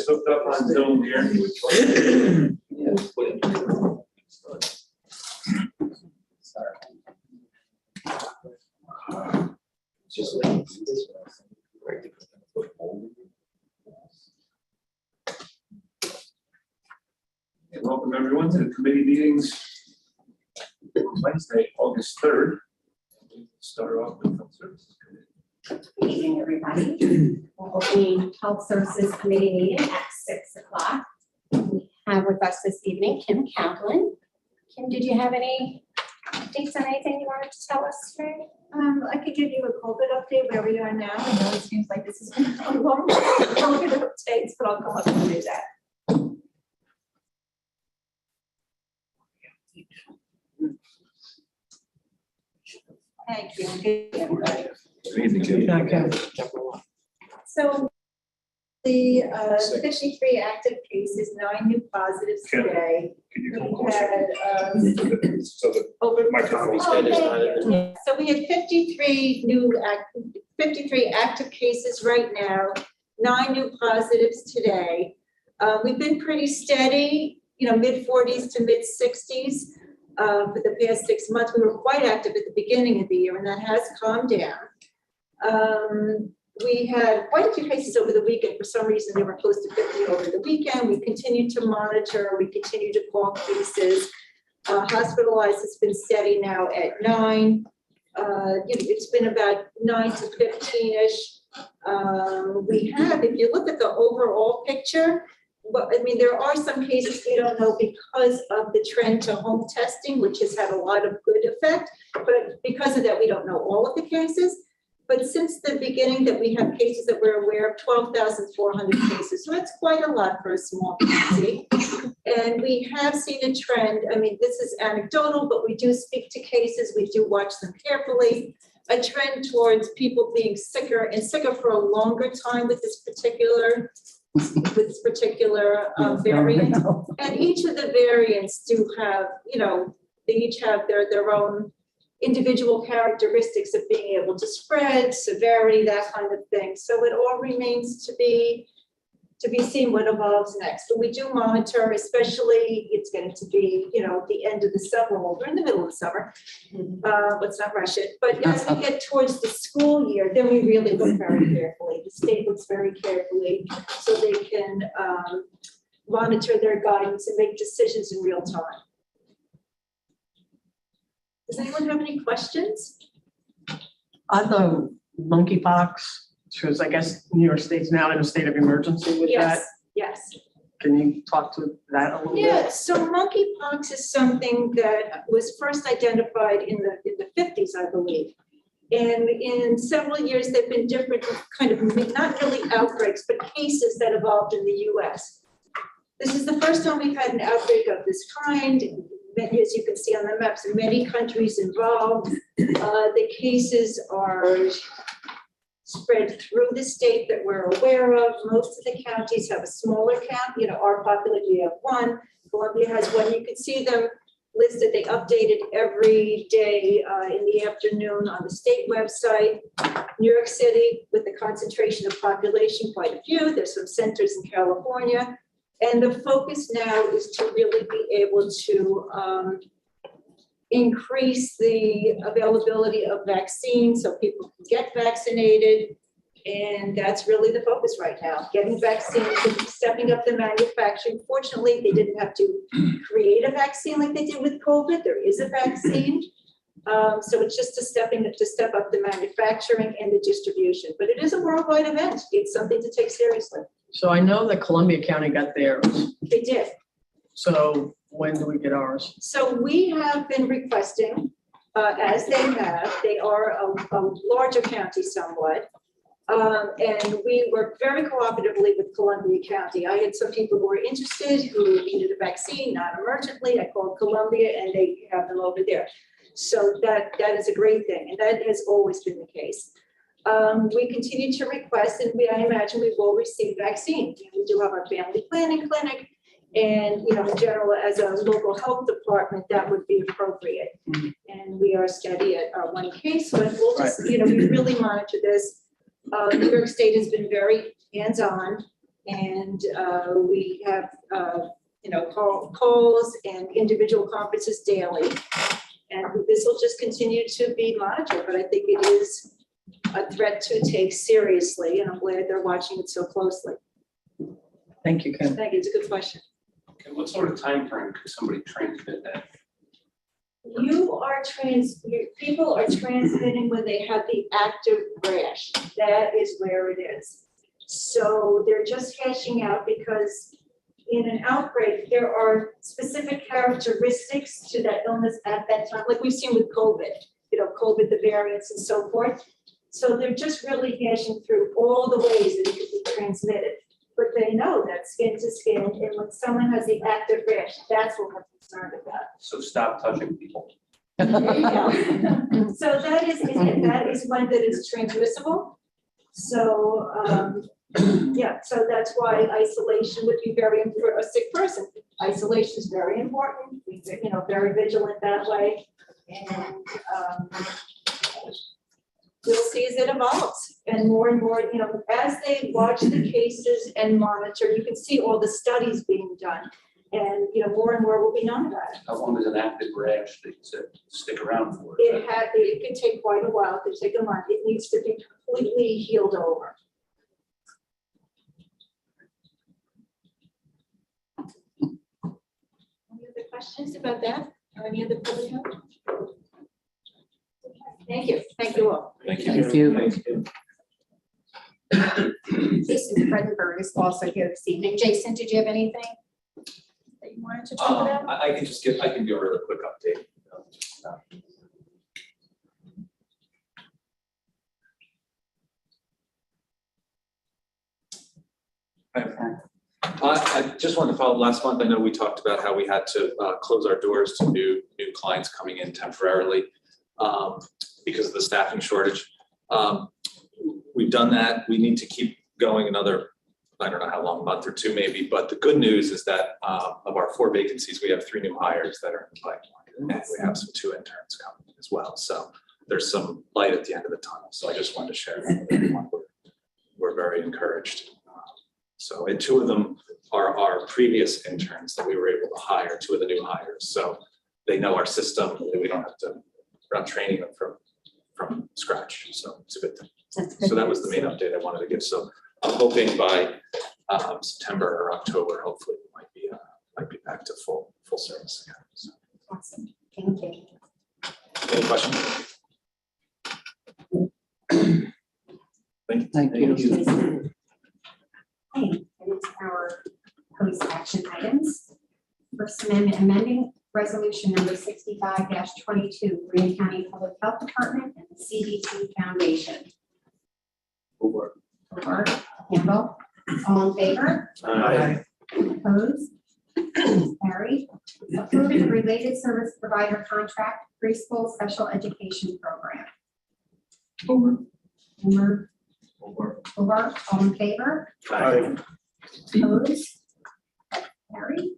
Hooked up on Zoom here. And welcome everyone to the committee meetings Wednesday, August 3rd. We start off with Health Services Committee. Good evening, everybody. We're opening Health Services Committee meeting at 6 o'clock. We have with us this evening Kim Kaplan. Kim, did you have any updates on anything you wanted to tell us today? I could give you a COVID update where we are now. I know it seems like this is going to be a long COVID updates, but I'll come up and do that. Thank you. Good, everybody. So the 53 active cases, 9 new positives Kim, today. Can you come We closer? had So the over. microphone's Oh, dead, it's not thank in you. So we had 53 active cases right now, 9 new positives today. We've been pretty steady, mid-40s to mid-60s for the past 6 months. We were quite active at the beginning of the year, and that has calmed down. We had quite a few cases over the weekend. For some reason, they were close to 50 over the weekend. We continue to monitor. We continue to call cases. Hospitalized has been steady now at 9. It's been about 9 to 15-ish. We have, if you look at the overall picture, there are some cases we don't know because of the trend to home testing, which has had a lot of good effect. But because of that, we don't know all of the cases. But since the beginning that we have cases that we're aware of, 12,400 cases. So that's quite a lot for a small community. And we have seen a trend. This is anecdotal, but we do speak to cases. We do watch them carefully. A trend towards people being sicker and sicker for a longer time with this particular variant. And each of the variants do have, they each have their own individual characteristics of being able to spread, severity, that kind of thing. So it all remains to be seen what evolves next. But we do monitor, especially it's going to be, the end of the summer. Well, we're in the middle of the summer. Let's not rush it. But as we get towards the school year, then we really look very carefully. The state looks very carefully so they can monitor their guidance and make decisions in real time. Does anyone have any questions? On the monkeypox, because I guess New York State's now in a state of emergency with that. Yes. Can you talk to that a little bit? Yeah, so monkeypox is something that was first identified in the 50s, I believe. And in several years, there've been different kind of, not really outbreaks, but cases that evolved in the US. This is the first time we've had an outbreak of this kind. As you can see on the maps, many countries involved. The cases are spread through the state that we're aware of. Most of the counties have a smaller count. Our population, we have 1. Columbia has 1. You can see them listed. They update it every day in the afternoon on the state website. New York City, with the concentration of population, quite a few. There's some centers in California. And the focus now is to really be able to increase the availability of vaccines so people can get vaccinated. And that's really the focus right now, getting vaccines and stepping up the manufacturing. Fortunately, they didn't have to create a vaccine like they did with COVID. There is a vaccine. So it's just to step up the manufacturing and the distribution. But it is a worldwide event. It's something to take seriously. So I know that Columbia County got theirs. They did. So when do we get ours? So we have been requesting, as they have, they are a larger county somewhat. And we work very cooperatively with Columbia County. I had some people who were interested who needed a vaccine, non-emergently. I called Columbia and they have them over there. So that is a great thing. And that has always been the case. We continue to request, and I imagine we will receive vaccine. We do have our family planning clinic, and in general, as a local health department, that would be appropriate. Mm-hmm. And we are steady at our 1 case, but we'll just, we really monitor this. New York State has been very hands-on. And we have, calls and individual conferences daily. And this will just continue to be monitored, but I think it is a threat to take seriously, and I'm glad they're watching it so closely. Thank you, Kim. Thank you, it's a good question. Okay, what sort of time frame could somebody transmit that? People are transmitting when they have the active rash. That is where it is. So they're just hashing out because in an outbreak, there are specific characteristics to that illness at that time, like we've seen with COVID, COVID, the variants and so forth. So they're just really hashing through all the ways that it could be transmitted. But they know that skin to skin, and when someone has the active rash, that's what we're concerned about. So stop touching people. There you go. So that is one that is transmissible. So, so that's why isolation would be very important for a sick person. Isolation is very important. We're, very vigilant that way. And we'll see as it evolves. And more, as they watch the cases and monitor, you can see all the studies being done. And, more and more will be known about it. How long is an active rash that you stick around for? It could take quite a while, it could take a month. It needs to be completely healed over. Any other questions about that or any other public health? Thank you. Thank you all. Thank you. Jason Fredenberg is also here this evening. Jason, did you have anything that you wanted to talk about? I can give you a really quick update. I just wanted to follow last month. I know we talked about how we had to close our doors to new clients coming in temporarily because of the staffing shortage. We've done that. We need to keep going another, I don't know how long, a month or two maybe, but the good news is that of our 4 vacancies, we have 3 new hires that are in the pipeline, and we have some 2 interns coming as well. So there's some light at the end of the tunnel. So I just wanted to share that with everyone. We're very encouraged. And 2 of them are our previous interns that we were able to hire, 2 of the new hires. So they know our system, and we don't have to run training them from scratch. So it's a good thing. So that was the main update I wanted to give. So I'm hoping by September or October, hopefully we might be back to full service again. So. Awesome. Thank you. Any questions? Thank you. Okay, and it's our post-action items. First Amendment amending resolution number 65-22, Greene County Public Health Department and the CDC Foundation. Over. Campbell, all in favor? Aye. Opposed? Carried. Approving the related service provider contract preschool special education program. Over. Homer, Over. Hobart, all in favor? Aye. Opposed? Carried.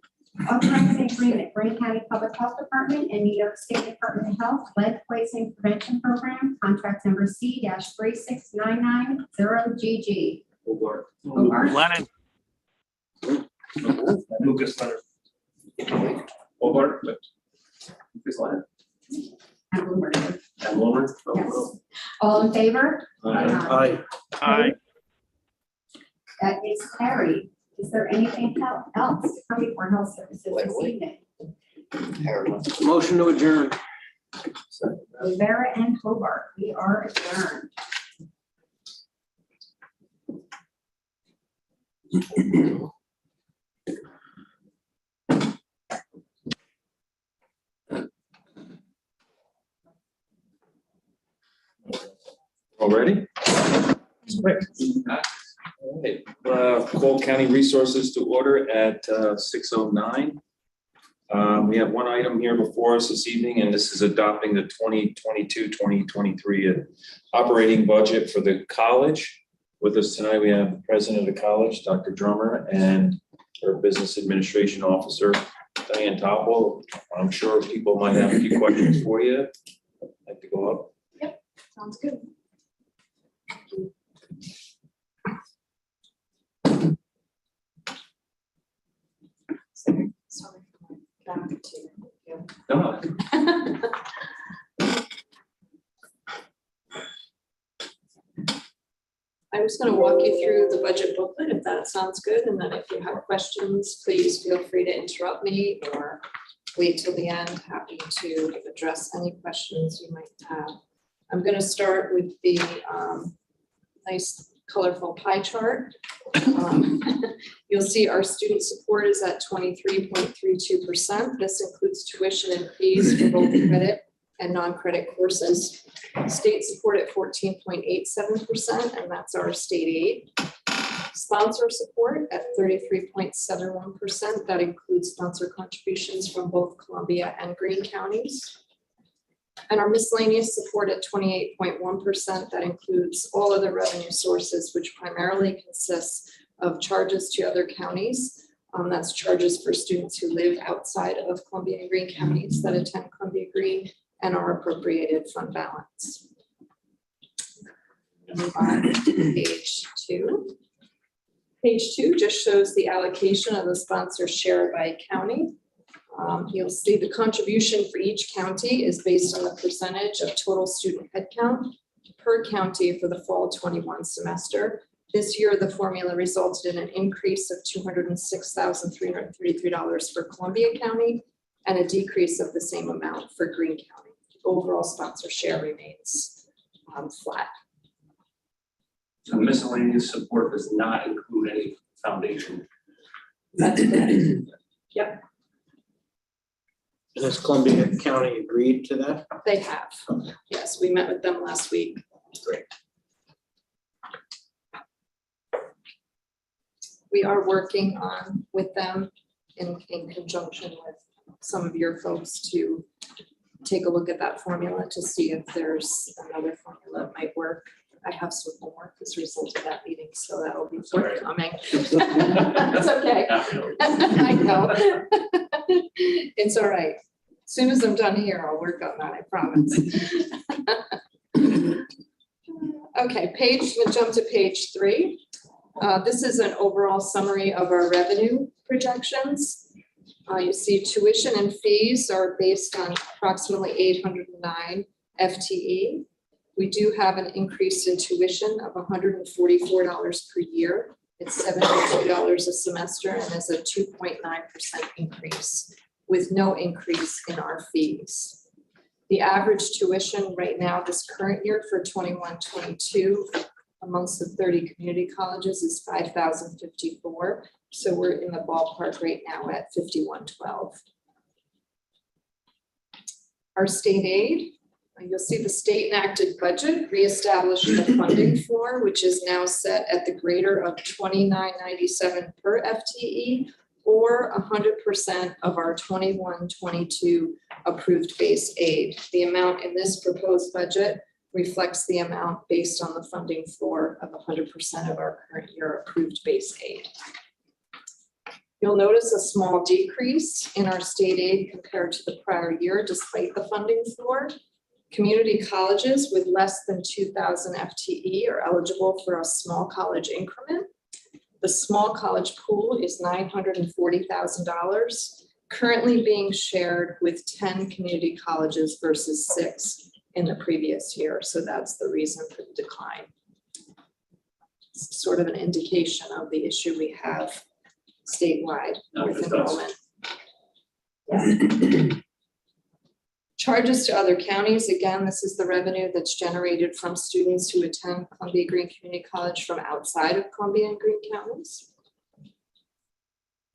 Authorizing agreement, Greene County Public Health Department and New York State Department of Health Lead Poisoning Prevention Program, contract number C-36990GG. Over. Hobart. Lennon, Lucas Leonard. Over. Lucas Leonard. And Bloomberg. And Wilmer. Yes. All in favor? Aye. aye. That is carried. Is there anything else to come before health services this evening? Motion to adjourn. Rivera and Hobart, we are adjourned. All ready? Quick. All right, call county resources to order at 6:09. We have one item here before us this evening, and this is adopting the 2022-2023 operating budget for the college. With us tonight, we have the president of the college, Dr. Drummer, and our business administration officer, Diane Topol. I'm sure people might have a few questions for you. I'd like to go up. Sounds good. Sorry for my back to you. No, I'm just going to walk you through the budget booklet, if that sounds good, and then if you have questions, please feel free to interrupt me or wait till the end. Happy to address any questions you might have. I'm going to start with the nice colorful pie chart. You'll see our student support is at 23.32%. This includes tuition and fees for both credit and non-credit courses. State support at 14.87%, and that's our state aid. Sponsor support at 33.71%. That includes sponsor contributions from both Columbia and Greene counties. And our miscellaneous support at 28.1%. That includes all other revenue sources, which primarily consists of charges to other counties. That's charges for students who live outside of Columbia and Greene counties that attend Columbia Greene, and our appropriated fund balance. Move on to page 2. Page 2 just shows the allocation of the sponsor share by county. You'll see the contribution for each county is based on the percentage of total student headcount per county for the fall 21 semester. This year, the formula resulted in an increase of $206,333 for Columbia County and a decrease of the same amount for Greene County. Overall sponsor share remains flat. so miscellaneous support does not include any foundation. That's correct. And has Columbia County agreed to that? They have. Yes, we met with them last week. Great. We are working on with them in conjunction with some of your folks to take a look at that formula to see if there's another formula that might work. I have some homework as a result of that meeting, so that'll be forthcoming. That's okay. I know. It's all right. As soon as I'm done here, I'll work on that, I promise. Okay, we'll jump to page 3. This is an overall summary of our revenue projections. You see tuition and fees are based on approximately 809 FTE. We do have an increase in tuition of $144 per year. It's $72 a semester and is a 2.9% increase with no increase in our fees. The average tuition right now, this current year for 21-22, amongst the 30 community colleges is $5,054. So we're in the ballpark right now at $51.12. Our state aid, you'll see the state enacted budget reestablished the funding floor, which is now set at the greater of $29.97 per FTE or 100% of our 21-22 approved base aid. The amount in this proposed budget reflects the amount based on the funding floor of 100% of our current year approved base aid. You'll notice a small decrease in our state aid compared to the prior year, despite the funding floor. Community colleges with less than 2,000 FTE are eligible for a small college increment. The small college pool is $940,000, currently being shared with 10 community colleges versus 6 in the previous year. So that's the reason for the decline. It's sort of an indication of the issue we have statewide with enrollment. Yeah. Charges to other counties. Again, this is the revenue that's generated from students who attend Columbia Greene Community College from outside of Columbia and Greene counties.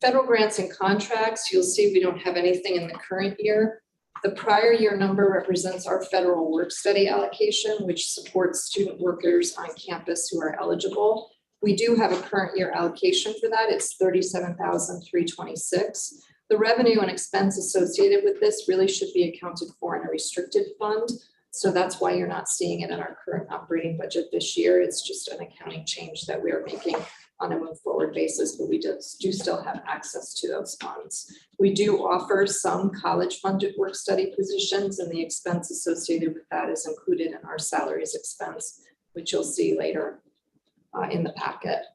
Federal grants and contracts, you'll see we don't have anything in the current year. The prior year number represents our federal work study allocation, which supports student workers on campus who are eligible. We do have a current year allocation for that. It's $37,326. The revenue and expense associated with this really should be accounted for in a restricted fund. So that's why you're not seeing it in our current operating budget this year. It's just an accounting change that we are making on a move forward basis, but we do still have access to those funds. We do offer some college funded work study positions, and the expense associated with that is included in our salaries expense, which you'll see later in the packet.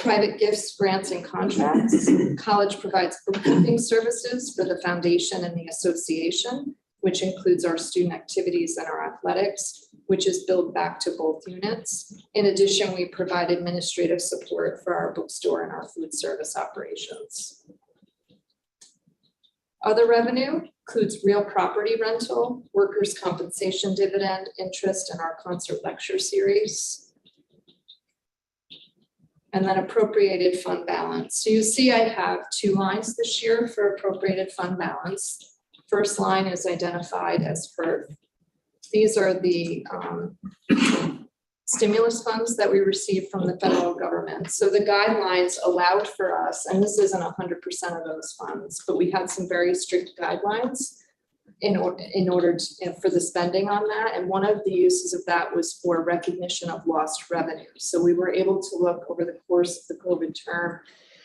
Private gifts, grants, and contracts. College provides bookkeeping services for the foundation and the association, which includes our student activities and our athletics, which is billed back to both units. In addition, we provide administrative support for our bookstore and our food service operations. Other revenue includes real property rental, workers' compensation dividend, interest, and our concert lecture series. And then appropriated fund balance. So you see I have 2 lines this year for appropriated fund balance. First line is identified as HERF. These are the stimulus funds that we received from the federal government. So the guidelines allowed for us, and this isn't 100% of those funds, but we had some very strict guidelines in order to, for the spending on that. And one of the uses of that was for recognition of lost revenue. So we were able to look over the course of the COVID term,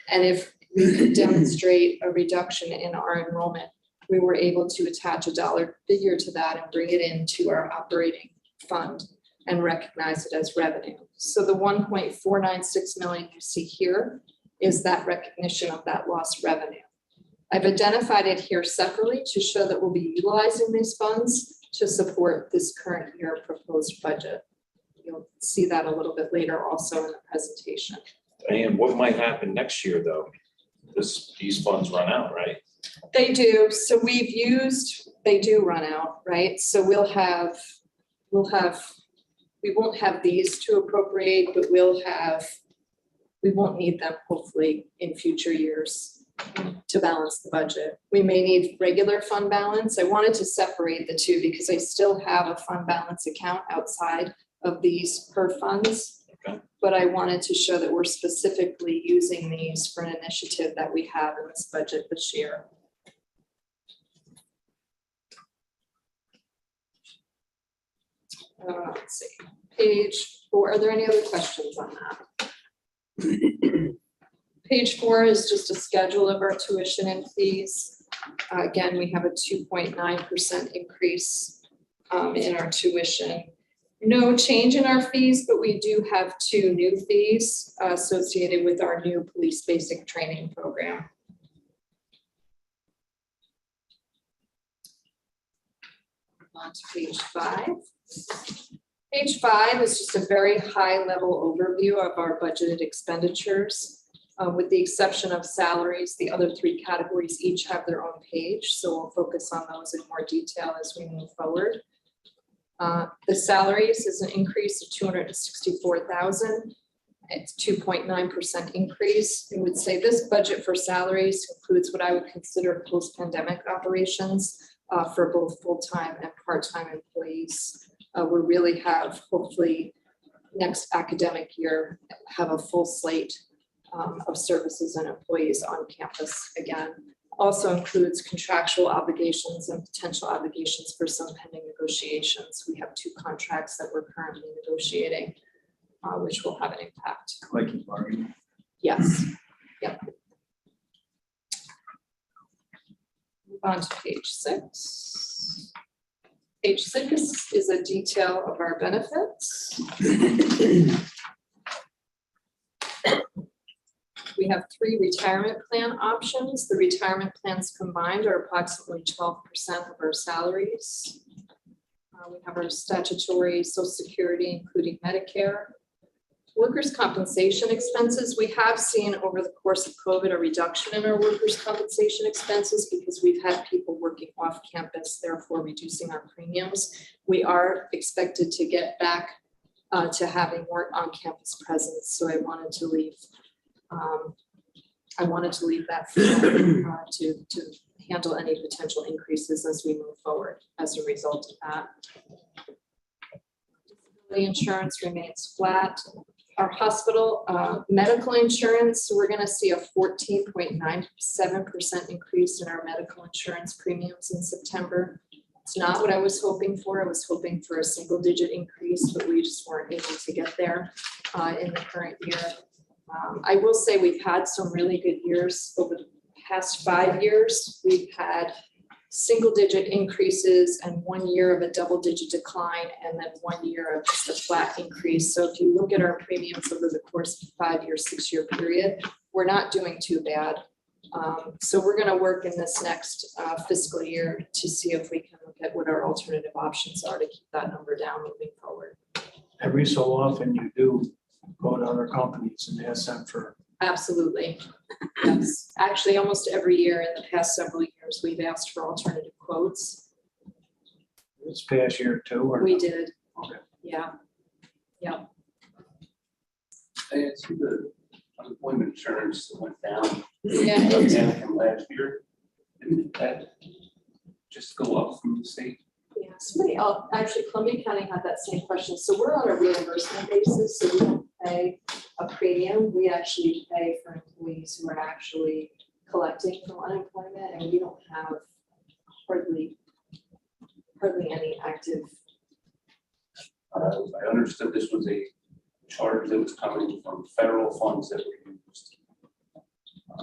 and if we could demonstrate a reduction in our enrollment, we were able to attach a dollar figure to that and bring it into our operating fund and recognize it as revenue. So the 1.496 million you see here is that recognition of that lost revenue. I've identified it here separately to show that we'll be utilizing these funds to support this current year proposed budget. You'll see that a little bit later also in the presentation. And what might happen next year, though? These funds run out, right? They do. So they do run out, right? So we won't have these to appropriate, but we won't need them hopefully in future years to balance the budget. We may need regular fund balance. I wanted to separate the two because I still have a fund balance account outside of these HERF funds. Okay. But I wanted to show that we're specifically using these for an initiative that we have in this budget this year. Let's see, page 4. Are there any other questions on that? Page 4 is just a schedule of our tuition and fees. Again, we have a 2.9% increase in our tuition. No change in our fees, but we do have 2 new fees associated with our new police basic training program. On to page 5. Page 5 is just a very high level overview of our budgeted expenditures. With the exception of salaries, the other 3 categories each have their own page, so we'll focus on those in more detail as we move forward. The salaries is an increase of $264,000. It's 2.9% increase. I would say this budget for salaries includes what I would consider post-pandemic operations for both full-time and part-time employees. We really have, hopefully, next academic year, have a full slate of services and employees on campus again. Also includes contractual obligations and potential obligations for some pending negotiations. We have 2 contracts that we're currently negotiating, which will have an impact. Collective bargaining. Yes. Yep. Move on to page 6. Page 6 is a detail of our benefits. We have 3 retirement plan options. The retirement plans combined are approximately 12% of our salaries. We have our statutory Social Security, including Medicare. Workers' compensation expenses, we have seen over the course of COVID a reduction in our workers' compensation expenses because we've had people working off campus, therefore reducing our premiums. We are expected to get back to having more on-campus presence, so I wanted to leave that to handle any potential increases as we move forward as a result of that. Disability insurance remains flat. Our hospital medical insurance, we're going to see a 14.97% increase in our medical insurance premiums in September. It's not what I was hoping for. I was hoping for a single-digit increase, but we just weren't able to get there in the current year. I will say we've had some really good years over the past 5 years. We've had single-digit increases and 1 year of a double-digit decline, and then 1 year of just a flat increase. So if you look at our premiums over the course of a 5-year, 6-year period, we're not doing too bad. So we're going to work in this next fiscal year to see if we can look at what our alternative options are to keep that number down moving forward. Every so often you do go to other companies and ask them for. Absolutely. Yes. Actually, almost every year in the past several years, we've asked for alternative quotes. This past year too, or? We did. Okay. Yeah. Yeah. I see the unemployment insurance that went down. Yeah, it- Down from last year. Didn't that just go up from the state? Yeah, somebody else, actually Columbia County had that same question. So we're on a reimbursement basis, so we don't pay a premium. We actually pay for employees who are actually collecting from unemployment, and we don't have hardly any active. I understood this was a charge that was coming from federal funds that were used.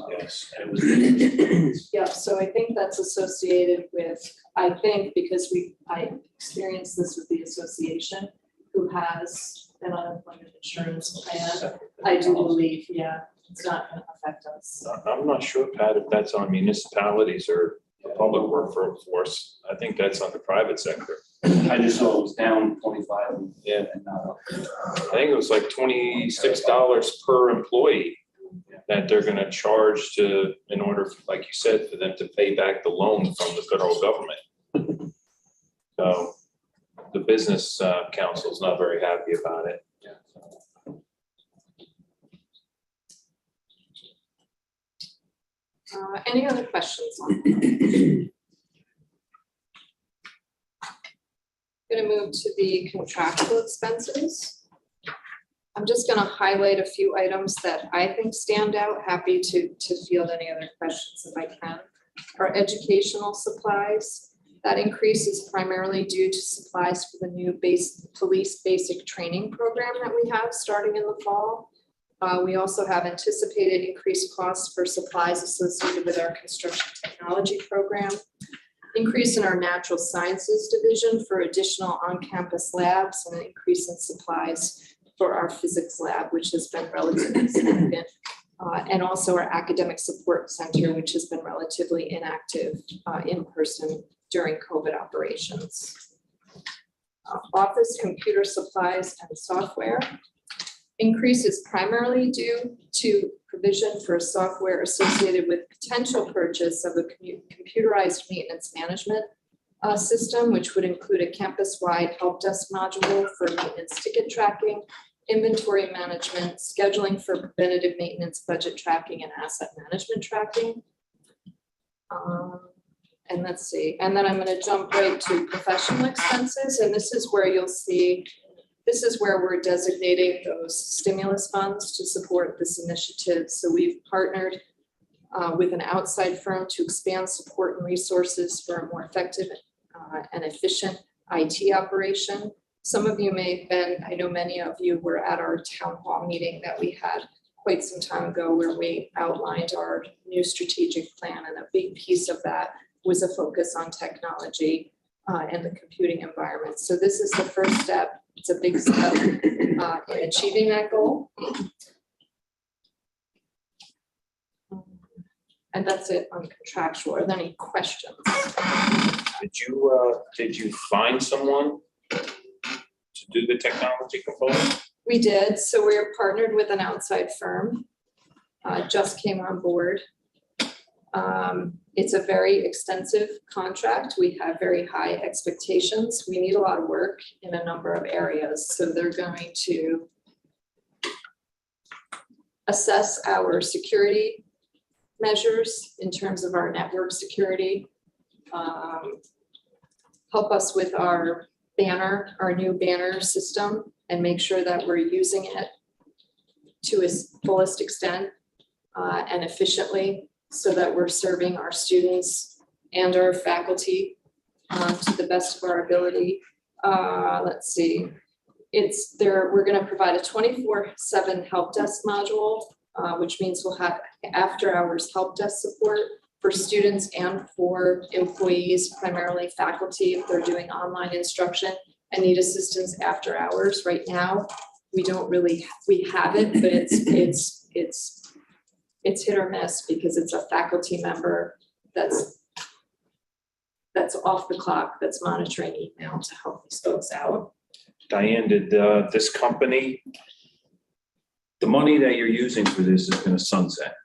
Yes. And it was. Yeah, so I think that's associated with, I think because I experienced this with the association who has an unemployment insurance plan. I do believe, yeah, it's not going to affect us. I'm not sure, Pat, if that's on municipalities or the public workforce. I think that's on the private sector. I just saw it was down 25. Yeah. And not up. I think it was like $26 per employee that they're gonna charge to, in order, like you said, for them to pay back the loan from the federal government. So the business council's not very happy about it. Any other questions on that? Going to move to the contractual expenses. I'm just going to highlight a few items that I think stand out. Happy to field any other questions if I can. Our educational supplies, that increase is primarily due to supplies for the new police basic training program that we have starting in the fall. We also have anticipated increased costs for supplies associated with our construction technology program. Increase in our natural sciences division for additional on-campus labs, and an increase in supplies for our physics lab, which has been relatively significant. And also our academic support center, which has been relatively inactive in person during COVID operations. Office computer supplies and software. Increase is primarily due to provision for software associated with potential purchase of a computerized maintenance management system, which would include a campus-wide help desk module for maintenance ticket tracking, inventory management, scheduling for preventative maintenance, budget tracking, and asset management tracking. And let's see, and then I'm going to jump right to professional expenses, and this is where you'll see, this is where we're designating those stimulus funds to support this initiative. So we've partnered with an outside firm to expand support and resources for a more effective and efficient IT operation. Some of you may have been, I know many of you were at our town hall meeting that we had quite some time ago where we outlined our new strategic plan, and a big piece of that was a focus on technology and the computing environment. So this is the first step. It's a big step in achieving that goal. And that's it on contractual. Are there any questions? Did you find someone to do the technology component? We did. So we're partnered with an outside firm. Just came on board. It's a very extensive contract. We have very high expectations. We need a lot of work in a number of areas. So they're going to assess our security measures in terms of our network security, help us with our banner, our new banner system, and make sure that we're using it to its fullest extent and efficiently, so that we're serving our students and our faculty to the best of our ability. Let's see, it's there. We're going to provide a 24/7 help desk module, which means we'll have after hours help desk support for students and for employees, primarily faculty, if they're doing online instruction and need assistance after hours. Right now, we don't really, we have it, but it's hit or miss because it's a faculty member that's off the clock, that's monitoring email to help these folks out. Diane, did this company, the money that you're using for this is gonna sunset.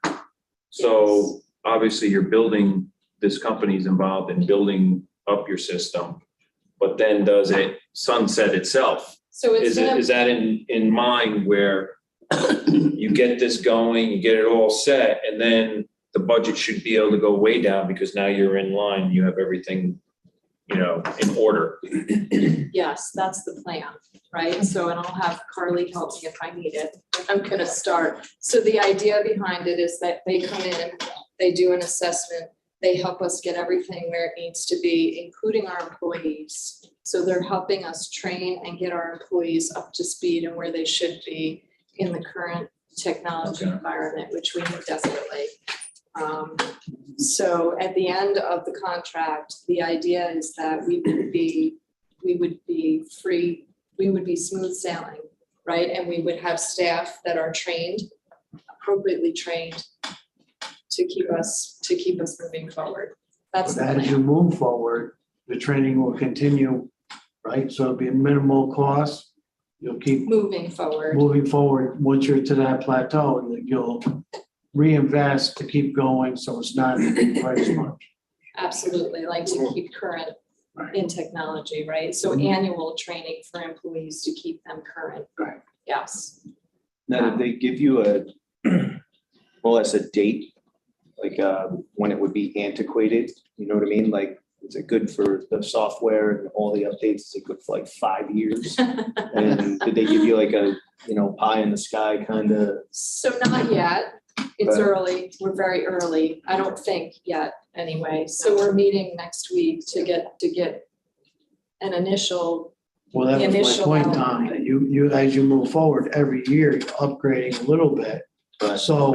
So obviously you're building, this company's involved in building up your system, but then does it sunset itself? So it's Is that in mind where you get this going, you get it all set, and then the budget should be able to go way down because now you're in line, you have everything, in order. Yes, that's the plan, right? So, and I'll have Carly help me if I need it. I'm gonna start. So the idea behind it is that they come in, they do an assessment, they help us get everything where it needs to be, including our employees. So they're helping us train and get our employees up to speed and where they should be in the current technology environment, which we need desperately. So at the end of the contract, the idea is that we would be free, we would be smooth sailing, right? And we would have staff that are trained, appropriately trained to keep us moving forward. That's the But as you plan. move forward, the training will continue, right? So it'll be a minimal cost. You'll keep Moving forward. moving forward. Once you're to that plateau, and then you'll reinvest to keep going, so it's not quite as much. Absolutely, like to keep current in technology, right? So annual training for employees to keep them current. Right. Yes. Now, did they give you more or less a date, like when it would be antiquated? You know what I mean? Like, is it good for the software and all the updates? Is it good for like 5 years? And did they give you like a, pie in the sky kind of? So not yet. It's Right. early. We're very early. I don't think yet anyway. So we're meeting next week to get an initial, Well, that was my initial point, Tom, outline. that you, as you move forward, every year, you're upgrading a little bit. Right. So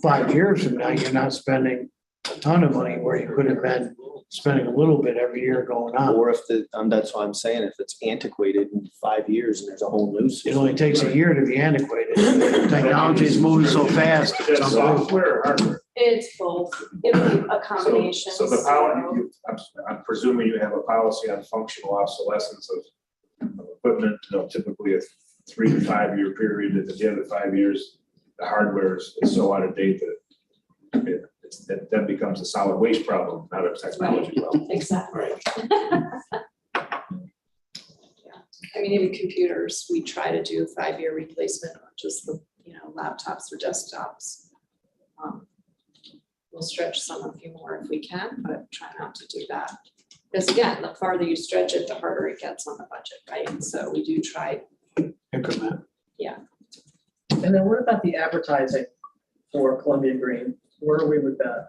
5 years from now, you're not spending a ton of money where you could have been spending a little bit every year going on. Or if that's what I'm saying, if it's antiquated in 5 years and there's a whole new It system. only takes a year to be antiquated. Technology is moving so fast. Is that software or hardware? it's both. It'll be a combination. So the policy, I'm presuming you have a policy on functional obsolescence of equipment, typically a 3 to 5 year period. At the end of 5 years, the hardware is so out of date that that becomes a solid waste problem, not a technology problem. Exactly. I mean, even computers, we try to do a 5-year replacement on just the, laptops or desktops. We'll stretch some of you more if we can, but try not to do that. Because again, the farther you stretch it, the harder it gets on the budget, right? And so we do try. Increment. And then what about the advertising for Columbia Greene? Where are we with that?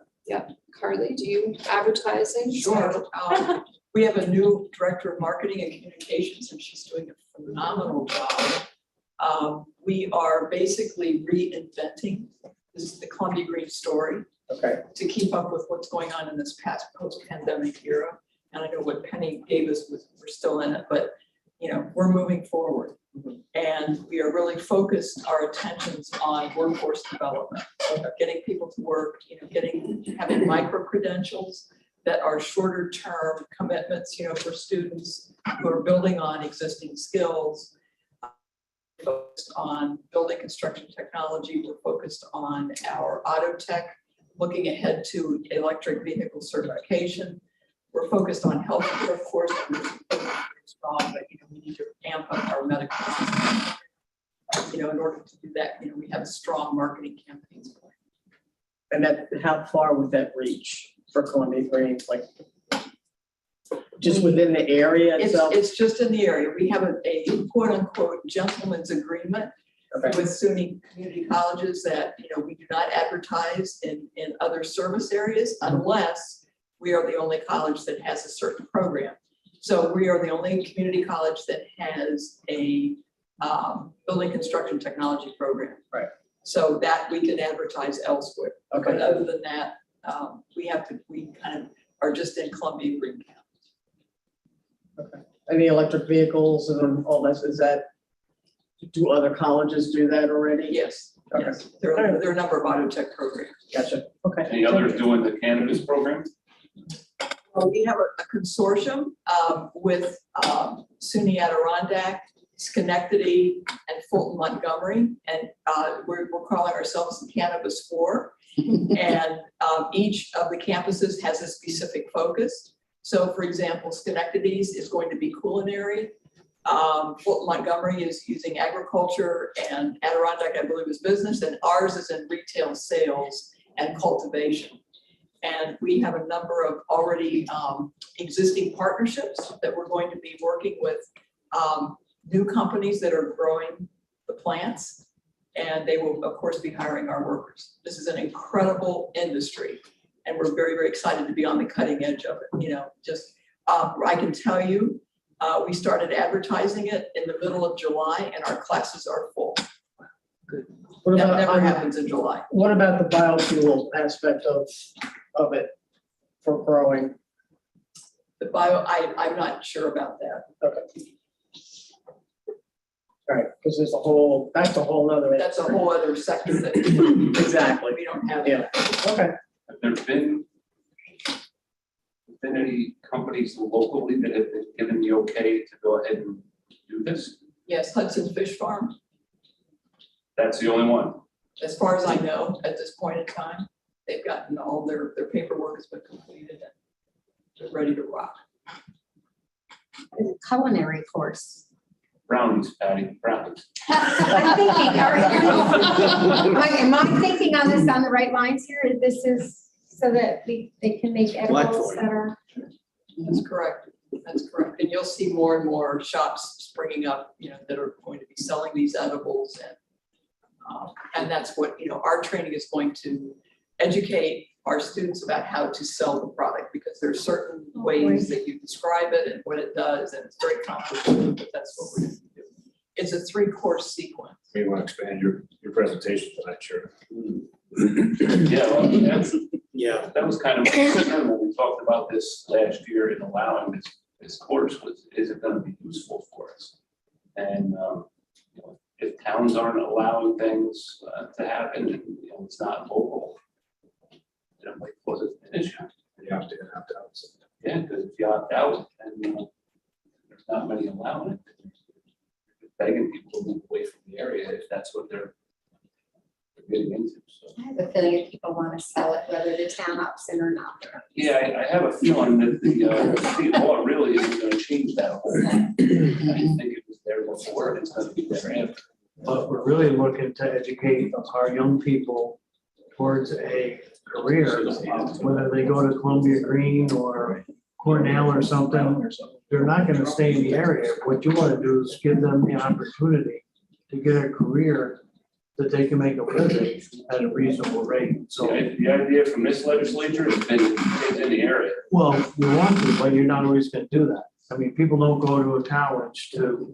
Carly, do you advertising? Sure. We have a new director of marketing and communications, and she's doing a phenomenal job. We are basically reinventing the Columbia Greene story Okay. to keep up with what's going on in this past post-pandemic era. And I know what Penny gave us we're still in it, but we're moving forward. And we are really focused our attentions on workforce development, getting people to work, having micro credentials that are shorter term commitments, for students who are building on existing skills. Focused on building construction technology. We're focused on our auto tech, looking ahead to electric vehicle certification. We're focused on healthcare, of course, which is strong, but we need to amp up our medical. In order to do that, we have strong marketing campaigns. And that, how far would that reach for Columbia Greene? Like, just within the area itself? It's just in the area. We have a quote unquote gentleman's agreement Okay. with SUNY community colleges that, we do not advertise in other service areas unless we are the only college that has a certain program. So we are the only community college that has a building construction technology program. Right. So that we can advertise elsewhere. Okay. But other than that, we kind of are just in Columbia Green County. Any electric vehicles and all this, is that, do other colleges do that already? Yes, Okay. yes, there are a number of auto tech programs. Gotcha, okay. Any others doing the cannabis program? We have a consortium with SUNY Adirondack, Schenectady, and Fulton Montgomery, and we're calling ourselves the Cannabis Four. And each of the campuses has a specific focus. So for example, Schenectady's is going to be culinary. Fulton Montgomery is using agriculture, and Adirondack, I believe, is business, and ours is in retail sales and cultivation. And we have a number of already existing partnerships that we're going to be working with new companies that are growing the plants, and they will, of course, be hiring our workers. This is an incredible industry, and we're very, very excited to be on the cutting edge of it. You know, just I can tell you, we started advertising it in the middle of July, and our classes are full. What That about, never happens in July. what about the biofuel aspect of it for growing? The bio, I'm not sure about that. Okay. All right, because there's that's a whole nother. That's a whole other sector that Exactly. we don't have. Yeah, okay. Have there been any companies locally that have been given the okay to go ahead and do this? Yes, Hudson Fish Farm, That's the only one. as far as I know, at this point in time, they've gotten all their paperwork has been completed and they're ready to rock. Culinary course. Brownies, Patty, brownies. I'm thinking, am I thinking on this on the right lines here? This is so that they can make edibles that are. That's correct. That's correct. And you'll see more and more shops springing up, you know, that are going to be selling these edibles, and that's what, you know, our training is going to educate our students about how to sell the product, because there are certain ways that you describe it and what it does, and it's very complicated, but that's what we're going to do. It's a 3-course sequence. Maybe want to expand your presentation tonight, sure. Yeah, well, that was kind of a concern when we talked about this last year in allowing this course, is it going to be useful for us? And you know, if towns aren't allowing things to happen, and you know, it's not local, then it might cause an issue. You have to opt out. Yeah, because if you opt out, and there's not many allowing it, you're begging people to move away from the area if that's what they're getting into. So. I have a feeling if people want to sell it, whether the town opts in or not. Yeah, I have a feeling that the state law really isn't going to change that whole thing. I didn't think it was there before, and it's going to be there after. But we're really looking to educate our young people towards a career, whether they go to Columbia Greene or Cornell or something. They're not going to stay in the area. What you want to do is give them the opportunity to get a career that they can make a living at a reasonable rate. So, The idea from this legislature has been kids in the area. well, you want to, but you're not always going to do that. I mean, people don't go to a college to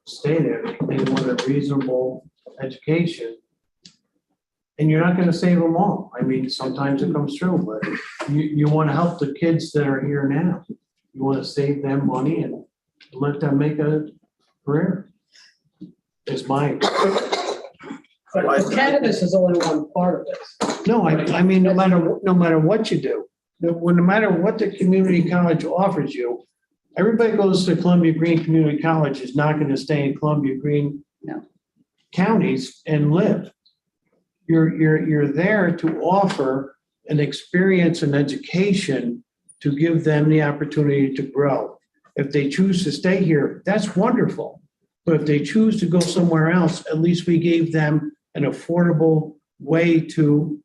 stay there. They want a reasonable education. And you're not going to save them all. I mean, sometimes it comes true, but you want to help the kids that are here now. You want to save them money and let them make a career. It's my. But cannabis is only one part of this. No, I mean, no matter what you do, no matter what the community college offers you, everybody goes to Columbia Greene Community College is not going to stay in Columbia Greene counties and live. You're there to offer an experience and education to give them the opportunity to grow. If they choose to stay here, that's wonderful. But if they choose to go somewhere else, at least we gave them an affordable way to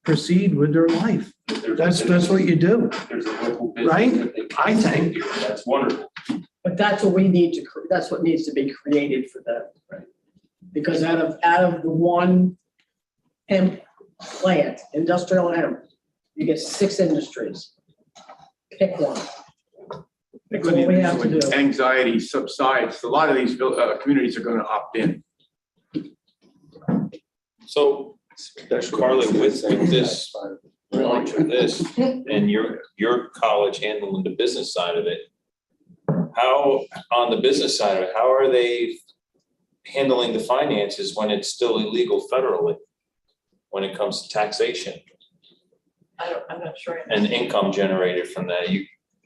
proceed with their life. That's what you do. There's a local business. Right? that they can I think. do. That's wonderful. But that's what we need to, that's what needs to be created for them. Right. Because out of the one hemp plant, industrial hemp, you get 6 industries. Pick one. That's all we have to do. Anxiety subsides, a lot of these communities are going to opt in. So, Carla, with this launch of this, and your college handling the business side of it. How, on the business side of it, how are they handling the finances when it's still illegal federally? When it comes to taxation I'm not sure. and income generated from that,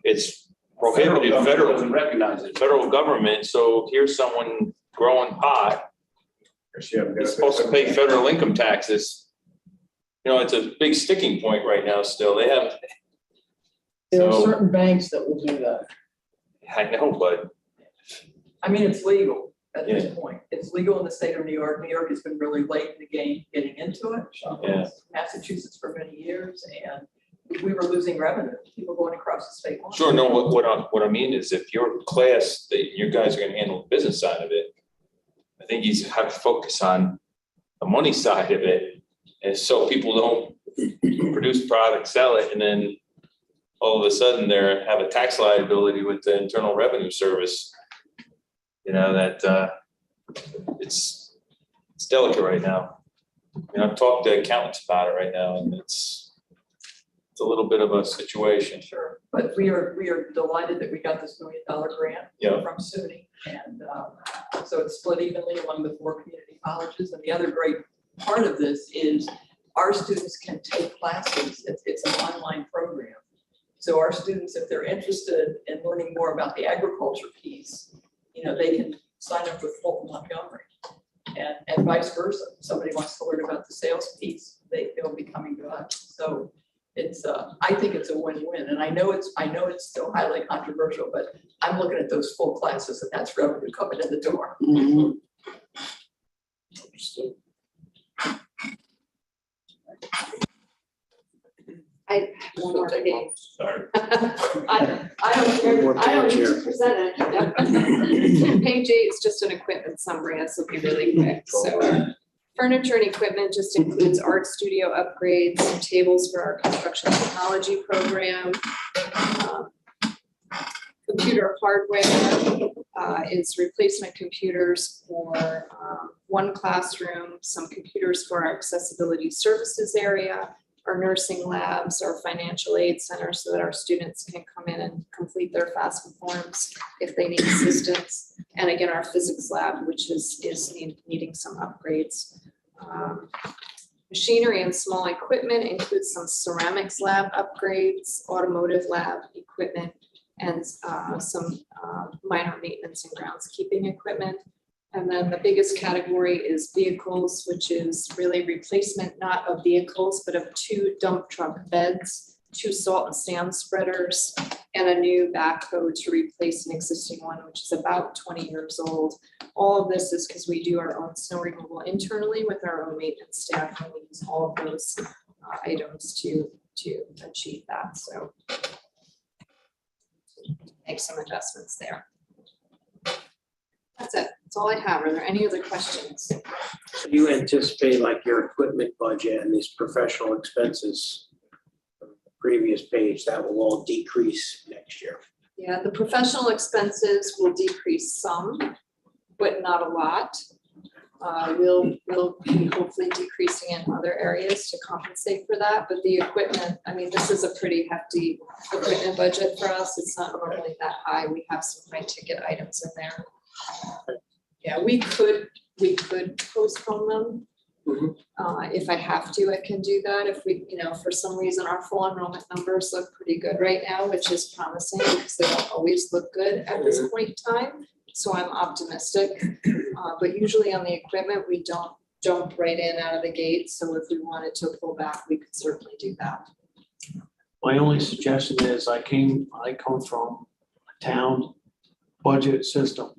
it's prohibited Government federal. doesn't recognize it. Federal government, so here's someone growing pot, is supposed to pay federal income taxes. You know, it's a big sticking point right now still, they have. There are So, certain banks that will do that. I know, but I mean, it's legal at Yeah. this point. It's legal in the state of New York. New York has been really late in the game getting into it. Yeah. Massachusetts for many years, and we were losing revenue, people going across the state line. sure, no, what I mean is if your class, that you guys are gonna handle the business side of it, I think you have to focus on the money side of it. And so people don't produce product, sell it, and then all of a sudden they have a tax liability with the Internal Revenue Service. You know, that it's delicate right now. You know, I've talked to accountants about it right now, and it's a little bit of a situation. Sure, but we are delighted that we got this $1 million grant Yeah. from SUNY. And so it's split evenly among the 4 community colleges. And the other great part of this is our students can take classes. It's an online program. So our students, if they're interested in learning more about the agriculture piece, you know, they can sign up with Fulton Montgomery. And vice versa. If somebody wants to learn about the sales piece, they'll be coming to us. So it's I think it's a win-win. And I know it's still highly controversial, but I'm looking at those full classes and that's revenue coming in the door. I have one more thing. Sorry. I don't need to present it. Page 8 is just an equipment summary. This will be really quick. So furniture and equipment just includes art studio upgrades, some tables for our construction technology program. Computer hardware is replacement computers for 1 classroom, some computers for our accessibility services area, our nursing labs, our financial aid center, so that our students can come in and complete their FAFSA forms if they need assistance. And again, our physics lab, which is needing some upgrades. Machinery and small equipment includes some ceramics lab upgrades, automotive lab equipment, and some minor maintenance and groundskeeping equipment. And then the biggest category is vehicles, which is really replacement, not of vehicles, but of 2 dump truck beds, 2 salt and sand spreaders, and a new backhoe to replace an existing one, which is about 20 years old. All of this is because we do our own snow removal internally with our own maintenance staff, and we use all of those items to achieve that. So make some adjustments there. That's it. That's all I have. Are there any other questions? So you anticipate like your equipment budget and these professional expenses, previous page, that will all decrease next year? Yeah, the professional expenses will decrease some, but not a lot. We'll be hopefully decreasing in other areas to compensate for that, but the equipment, I mean, this is a pretty hefty equipment budget for us. It's not normally that high. We have some high ticket items in there. Yeah, we could postpone them. If I have to, I can do that. If we, for some reason, our full enrollment numbers look pretty good right now, which is promising because they don't always look good at this point in time. So I'm optimistic, but usually on the equipment, we don't jump right in out of the gate. So if we wanted to pull back, we could certainly do that. My only suggestion is I come from a town budget system.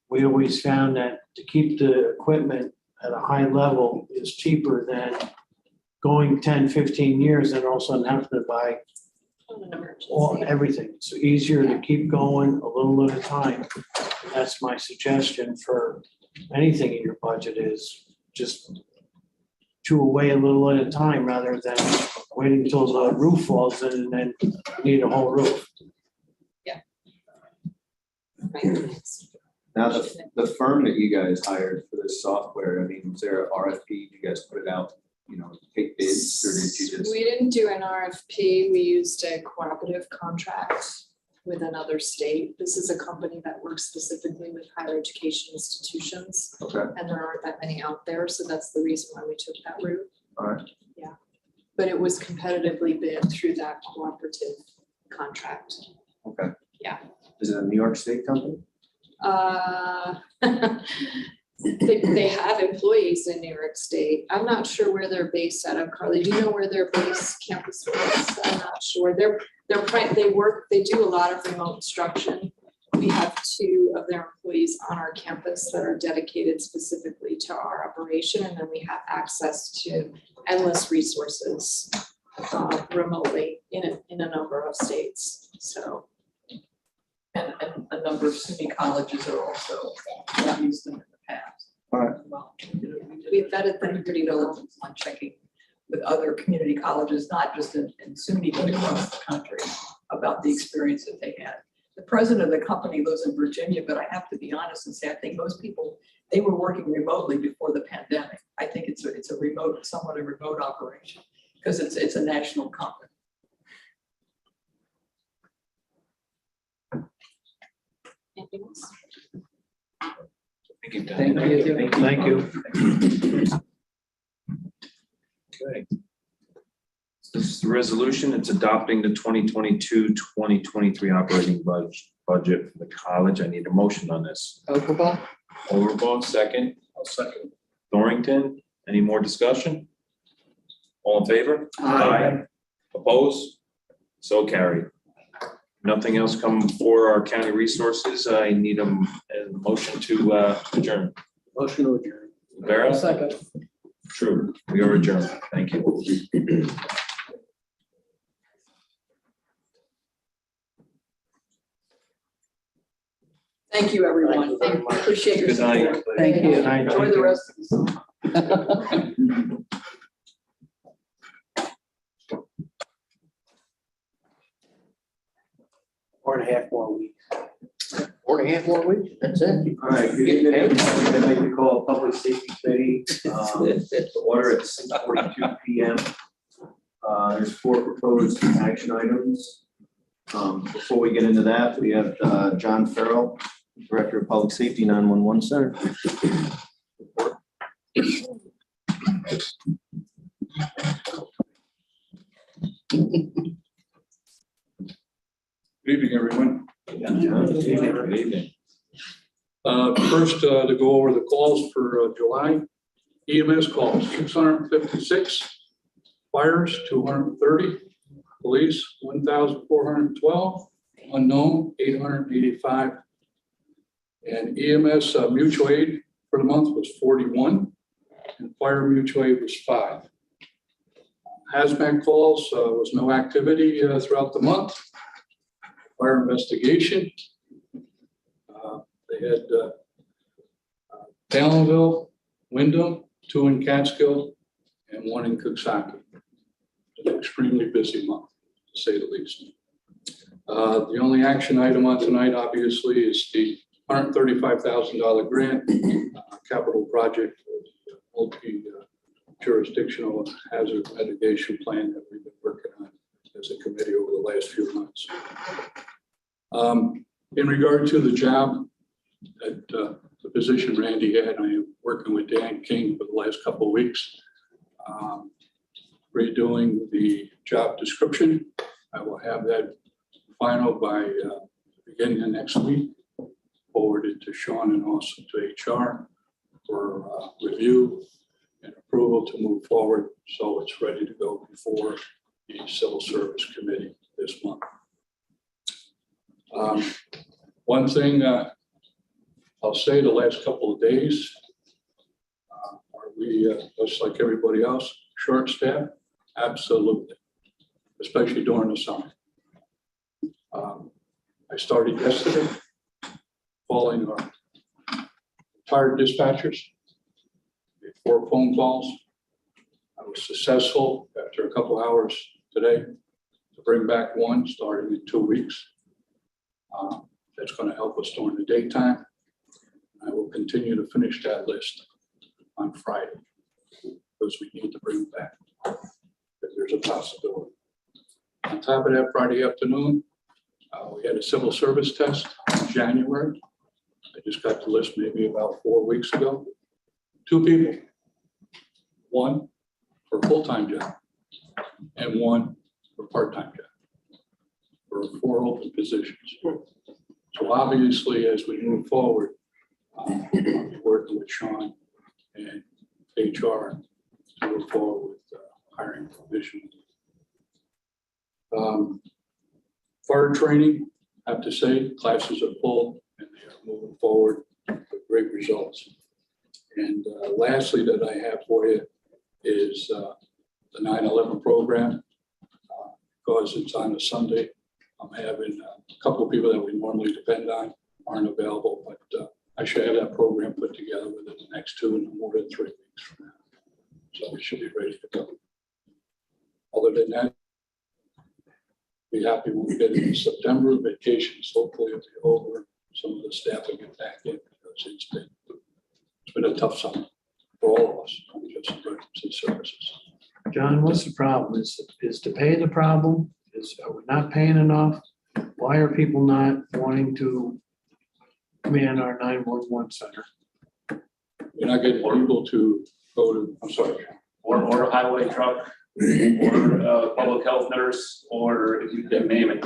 We always found that to keep the equipment at a high level is cheaper than going 10, 15 years and all of a sudden having to buy everything. It's easier to keep going a little at a time. That's my suggestion for anything in your budget is just chew away a little at a time rather than waiting until the roof falls in and then you need a whole roof. Yeah. Now, the firm that you guys hired for this software, I mean, was there an RFP? Did you guys put it out? take bids, or did you just? We didn't do an RFP. We used a cooperative contract with another state. This is a company that works specifically with higher education institutions. Okay, And there aren't that many out there, so that's the reason why we took that route. all right. But it was competitively bid through that cooperative contract. Okay. Yeah. Is it a New York State company? They have employees in New York State. I'm not sure where they're based out of. Carly, do you know where their base campus is? I'm not sure. They do a lot of remote instruction. We have 2 of their employees on our campus that are dedicated specifically to our operation, and then we have access to endless resources remotely in a number of states. So. And a number of SUNY colleges are also have used them in the past. All right. Well, we vetted them pretty diligently on checking with other community colleges, not just in SUNY, but across the country, about the experience that they had. The president of the company lives in Virginia, but I have to be honest and say, I think most people, they were working remotely before the pandemic. I think it's a remote, somewhat a remote operation, because it's a national company. Anything else? Thank you. Thank you. Okay. This is the resolution. It's adopting the 2022-2023 operating budget for the college. I need a motion on this. Overbaugh, second. I'll second. Thornton, any more discussion? All in favor? Aye. Opposed? So carried. Nothing else coming for our county resources. I need a motion to adjourn. Motion to adjourn. Vera? Second. True. We are adjourned. Thank you. Thank you, everyone. Thank you. Appreciate your Good night. support. Thank you. Enjoy the rest of the summer. 4.5 more weeks. 4.5 more weeks, that's it. All right, good evening, everyone. I'd like to call Public Safety Committee, order at 6:42 PM. There's 4 proposed action items. Before we get into that, we have John Farrell, Director of Public Safety, 911 Center. Good evening, everyone. Good evening. First, to go over the calls for July. EMS calls, 656. Fires, 230. Police, 1,412. Unknown, 885. And EMS mutual aid for the month was 41. And fire mutual aid was 5. Hazmat calls was no activity throughout the month. Fire investigation. They had Talonville, Wyndham, 2 in Catskill, and 1 in Cooksaki. An extremely busy month, to say the least. The only action item on tonight, obviously, is the $135,000 grant capital project for the multi-jurisdictional hazard mitigation plan that we've been working on as a committee over the last few months. In regard to the job, at the position Randy had, I am working with Dan King for the last couple of weeks, redoing the job description. I will have that final by the beginning of next week, forwarded to Sean and also to HR for review and approval to move forward, so it's ready to go before the Civil Service Committee this month. One thing I'll say the last couple of days, are we, just like everybody else, short-staffed? Absolutely, especially during the summer. I started yesterday calling our retired dispatchers. Made 4 phone calls. I was successful after a couple hours today to bring back 1 starting in 2 weeks. That's going to help us during the daytime. I will continue to finish that list on Friday. because we need to bring them back. If there's a possibility. On top of that, Friday afternoon, we had a civil service test in January. I just got the list maybe about 4 weeks ago. 2 people, one for a full-time job and one for a part-time job, for 4 open positions. So obviously, as we move forward, I'll be working with Sean and HR to move forward with hiring provisions. Fire training, I have to say, classes are full and they are moving forward with great results. And lastly, that I have for you is the 9/11 program. Because it's on a Sunday, I'm having a couple of people that we normally depend on aren't available, but I should have that program put together within the next 2 and more than 3 weeks from now. So we should be ready to go. Other than that, be happy when we get into September. Vacations hopefully will be over. Some of the staff will get back in because it's been a tough summer for all of us, not just emergency services. John, what's the problem? Is to pay the problem? Are we not paying enough? Why are people not wanting to man our 911 center? You're not getting people to go to, I'm sorry. Or a highway truck, or a public health nurse, or if you can name it.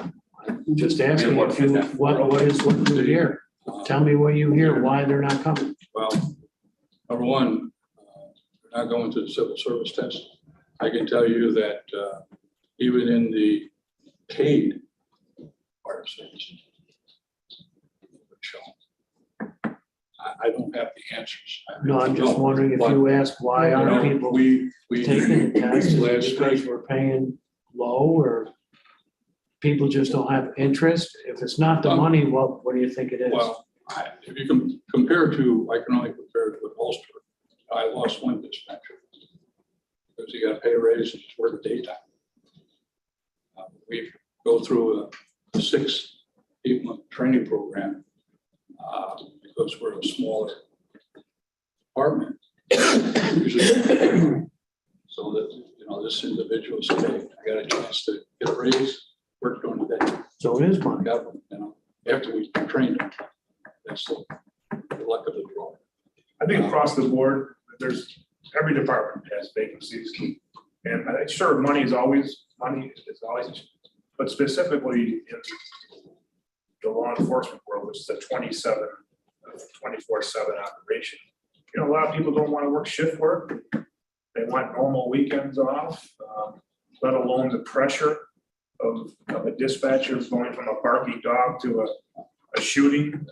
I'm just asking if you, what is what you hear? Tell me what you hear, why they're not coming. Well, number one, we're not going to the civil service test. I can tell you that even in the paid part of service, I don't have the answers. No, I'm just wondering if you ask why aren't people we taking the test? Is it last because week, we're paying low or people just don't have interest? If it's not the money, what do you think it is? well, if you can compare to, I can only compare it with Ulster. I lost one dispatcher because he got a pay raise and he's working daytime. We go through a 6-8-month training program because we're a smaller department. Usually, so that, this individual said, hey, I got a chance to get a raise, work during the day. So it is money. Got them, after we trained them. That's the luck of the draw. I think across the board, every department has vacancies. And I think sure, money is always, but specifically in the law enforcement world, which is a 24/7 operation. A lot of people don't want to work shift work. They want normal weekends off, let alone the pressure of a dispatcher going from a barking dog to a shooting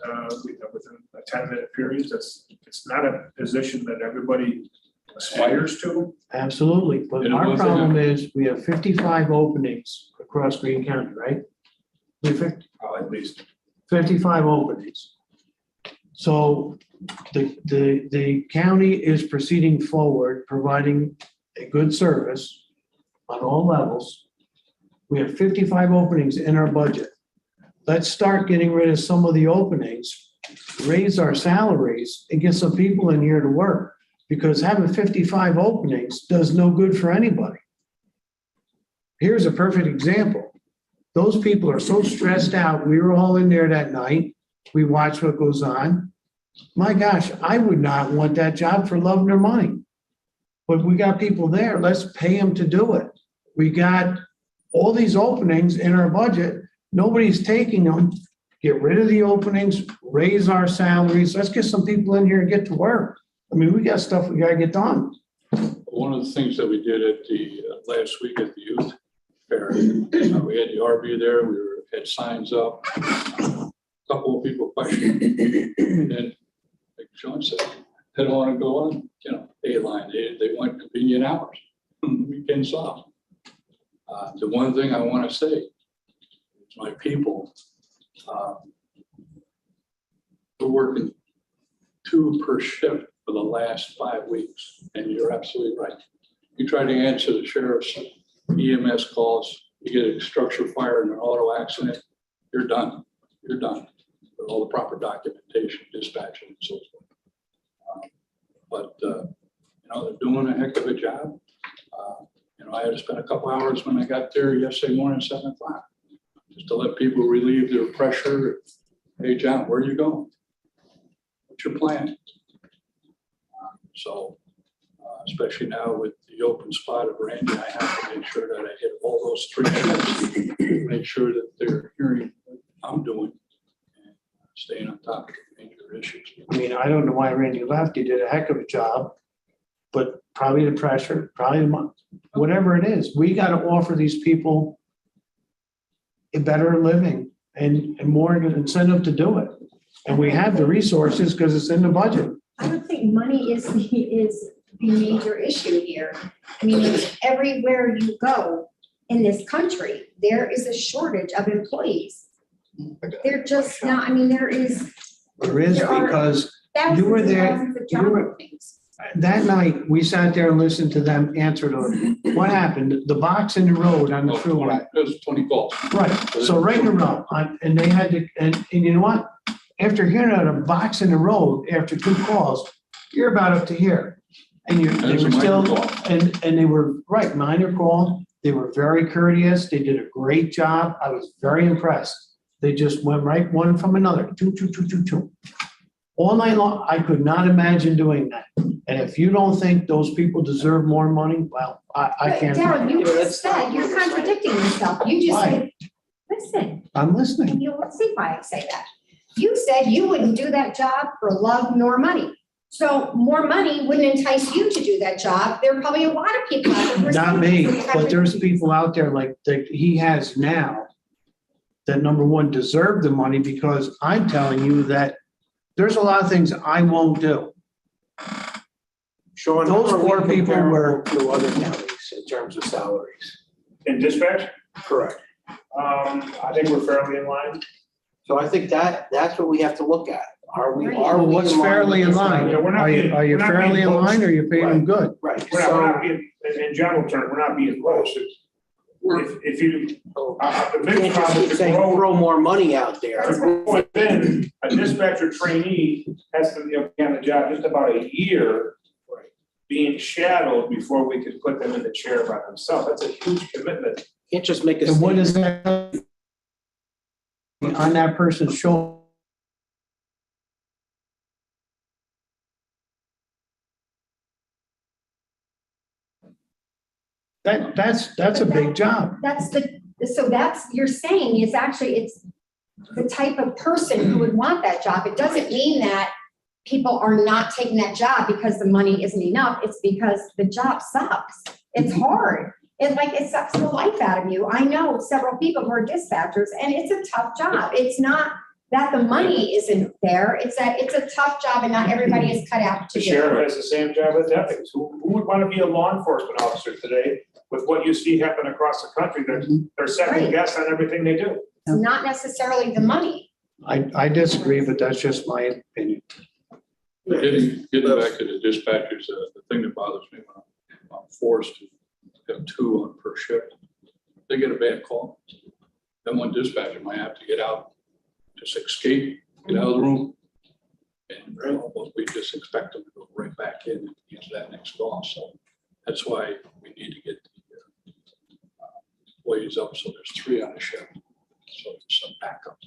within a 10-minute period. It's not a position that everybody aspires to. Absolutely, but And our problem is we have 55 openings across Greene County, right? We have At least. 55 openings. So the county is proceeding forward, providing a good service on all levels. We have 55 openings in our budget. Let's start getting rid of some of the openings, raise our salaries, and get some people in here to work. Because having 55 openings does no good for anybody. Here's a perfect example. Those people are so stressed out. We were all in there that night. We watch what goes on. My gosh, I would not want that job for love nor money. But we got people there. Let's pay them to do it. We got all these openings in our budget. Nobody's taking them. Get rid of the openings, raise our salaries. Let's get some people in here and get to work. I mean, we got stuff we got to get done. One of the things that we did at the last week at the youth fair, we had the RV there, had signs up. A couple of people questioned. And then, like Sean said, they don't want to go on, A-line. They want convenient hours, weekends off. The one thing I want to say is my people, we're working 2 per shift for the last 5 weeks, and you're absolutely right. You try to answer the sheriff's EMS calls, you get a structure fire and an auto accident, you're done. You're done with all the proper documentation, dispatching, and so forth. But they're doing a heck of a job. I had to spend a couple hours when I got there yesterday morning, 7 o'clock, just to let people relieve their pressure. Hey, John, where are you going? What's your plan? Especially now with the open spot of Randy, I have to make sure that I hit all those 3 shifts, make sure that they're hearing what I'm doing and staying on top of the major issues. I mean, I don't know why Randy left. He did a heck of a job, but probably the pressure, probably the money, whatever it is, we got to offer these people a better living and more incentive to do it. And we have the resources because it's in the budget. I don't think money is the major issue here. I mean, it's everywhere you go in this country, there is a shortage of employees. They're just not, I mean, there are Because thousands you were and there, thousands of job openings. that night, we sat there and listened to them answer to what happened, the box in the road on the freeway. It was 20 calls. Right, so right in a row, and they had to, and you know what? After hearing a box in the road, after 2 calls, you're about up to here. And they That's a were minor still, call. and they were, right, minor call. They were very courteous. They did a great job. I was very impressed. They just went right one from another, two. All night long, I could not imagine doing that. And if you don't think those people deserve more money, well, I But can't. Darren, you Yeah, just that's said, not you're what we're saying. contradicting yourself. You just Why? said, listen, I'm listening. and you'll see why I say that. You said you wouldn't do that job for love nor money. So more money wouldn't entice you to do that job. There are probably a lot of people out there. who are Not saying me, that. but there's people out there like that he has now that number one deserve the money because I'm telling you that there's a lot of things I won't do. Sean, Those how are we poor people were- comparable to other counties in terms of salaries? In dispatch, Correct. I think we're fairly in line. So I think that's what we have to look at. Are we? Well, what's fairly in line? Yeah, we're not Are you, being- are you we're not being fairly in close. line or are you paying them good? Right, We're so. not being, in general terms, we're not being close. If you, the You big can't just problem keep is saying to grow throw more money out there. within, a dispatcher trainee has to be on the job just about a year being shadowed before we could put them in the chair by themselves. That's a huge commitment. Can't just make a And what statement. is that on that person's shoulder? That's a big job. You're saying is actually, it's the type of person who would want that job. It doesn't mean that people are not taking that job because the money isn't enough. It's because the job sucks. It's hard. It sucks the life out of you. I know several people who are dispatchers and it's a tough job. It's not that the money isn't there. It's that it's a tough job and not everybody is cut out to The do it. sheriff has the same job as deputies. Who would want to be a law enforcement officer today with what you see happen across the country? They're second guessed on everything they do. It's not necessarily the money. I disagree, but that's just my opinion. Getting back to the dispatchers, the thing that bothers me when I'm forced to have 2 on per shift, they get a bad call. Then one dispatcher might have to get out, just escape, get out of the room. And we just expect them to go right back in and into that next call. So that's why we need to get the employees up so there's 3 on a shift. So there's some backup.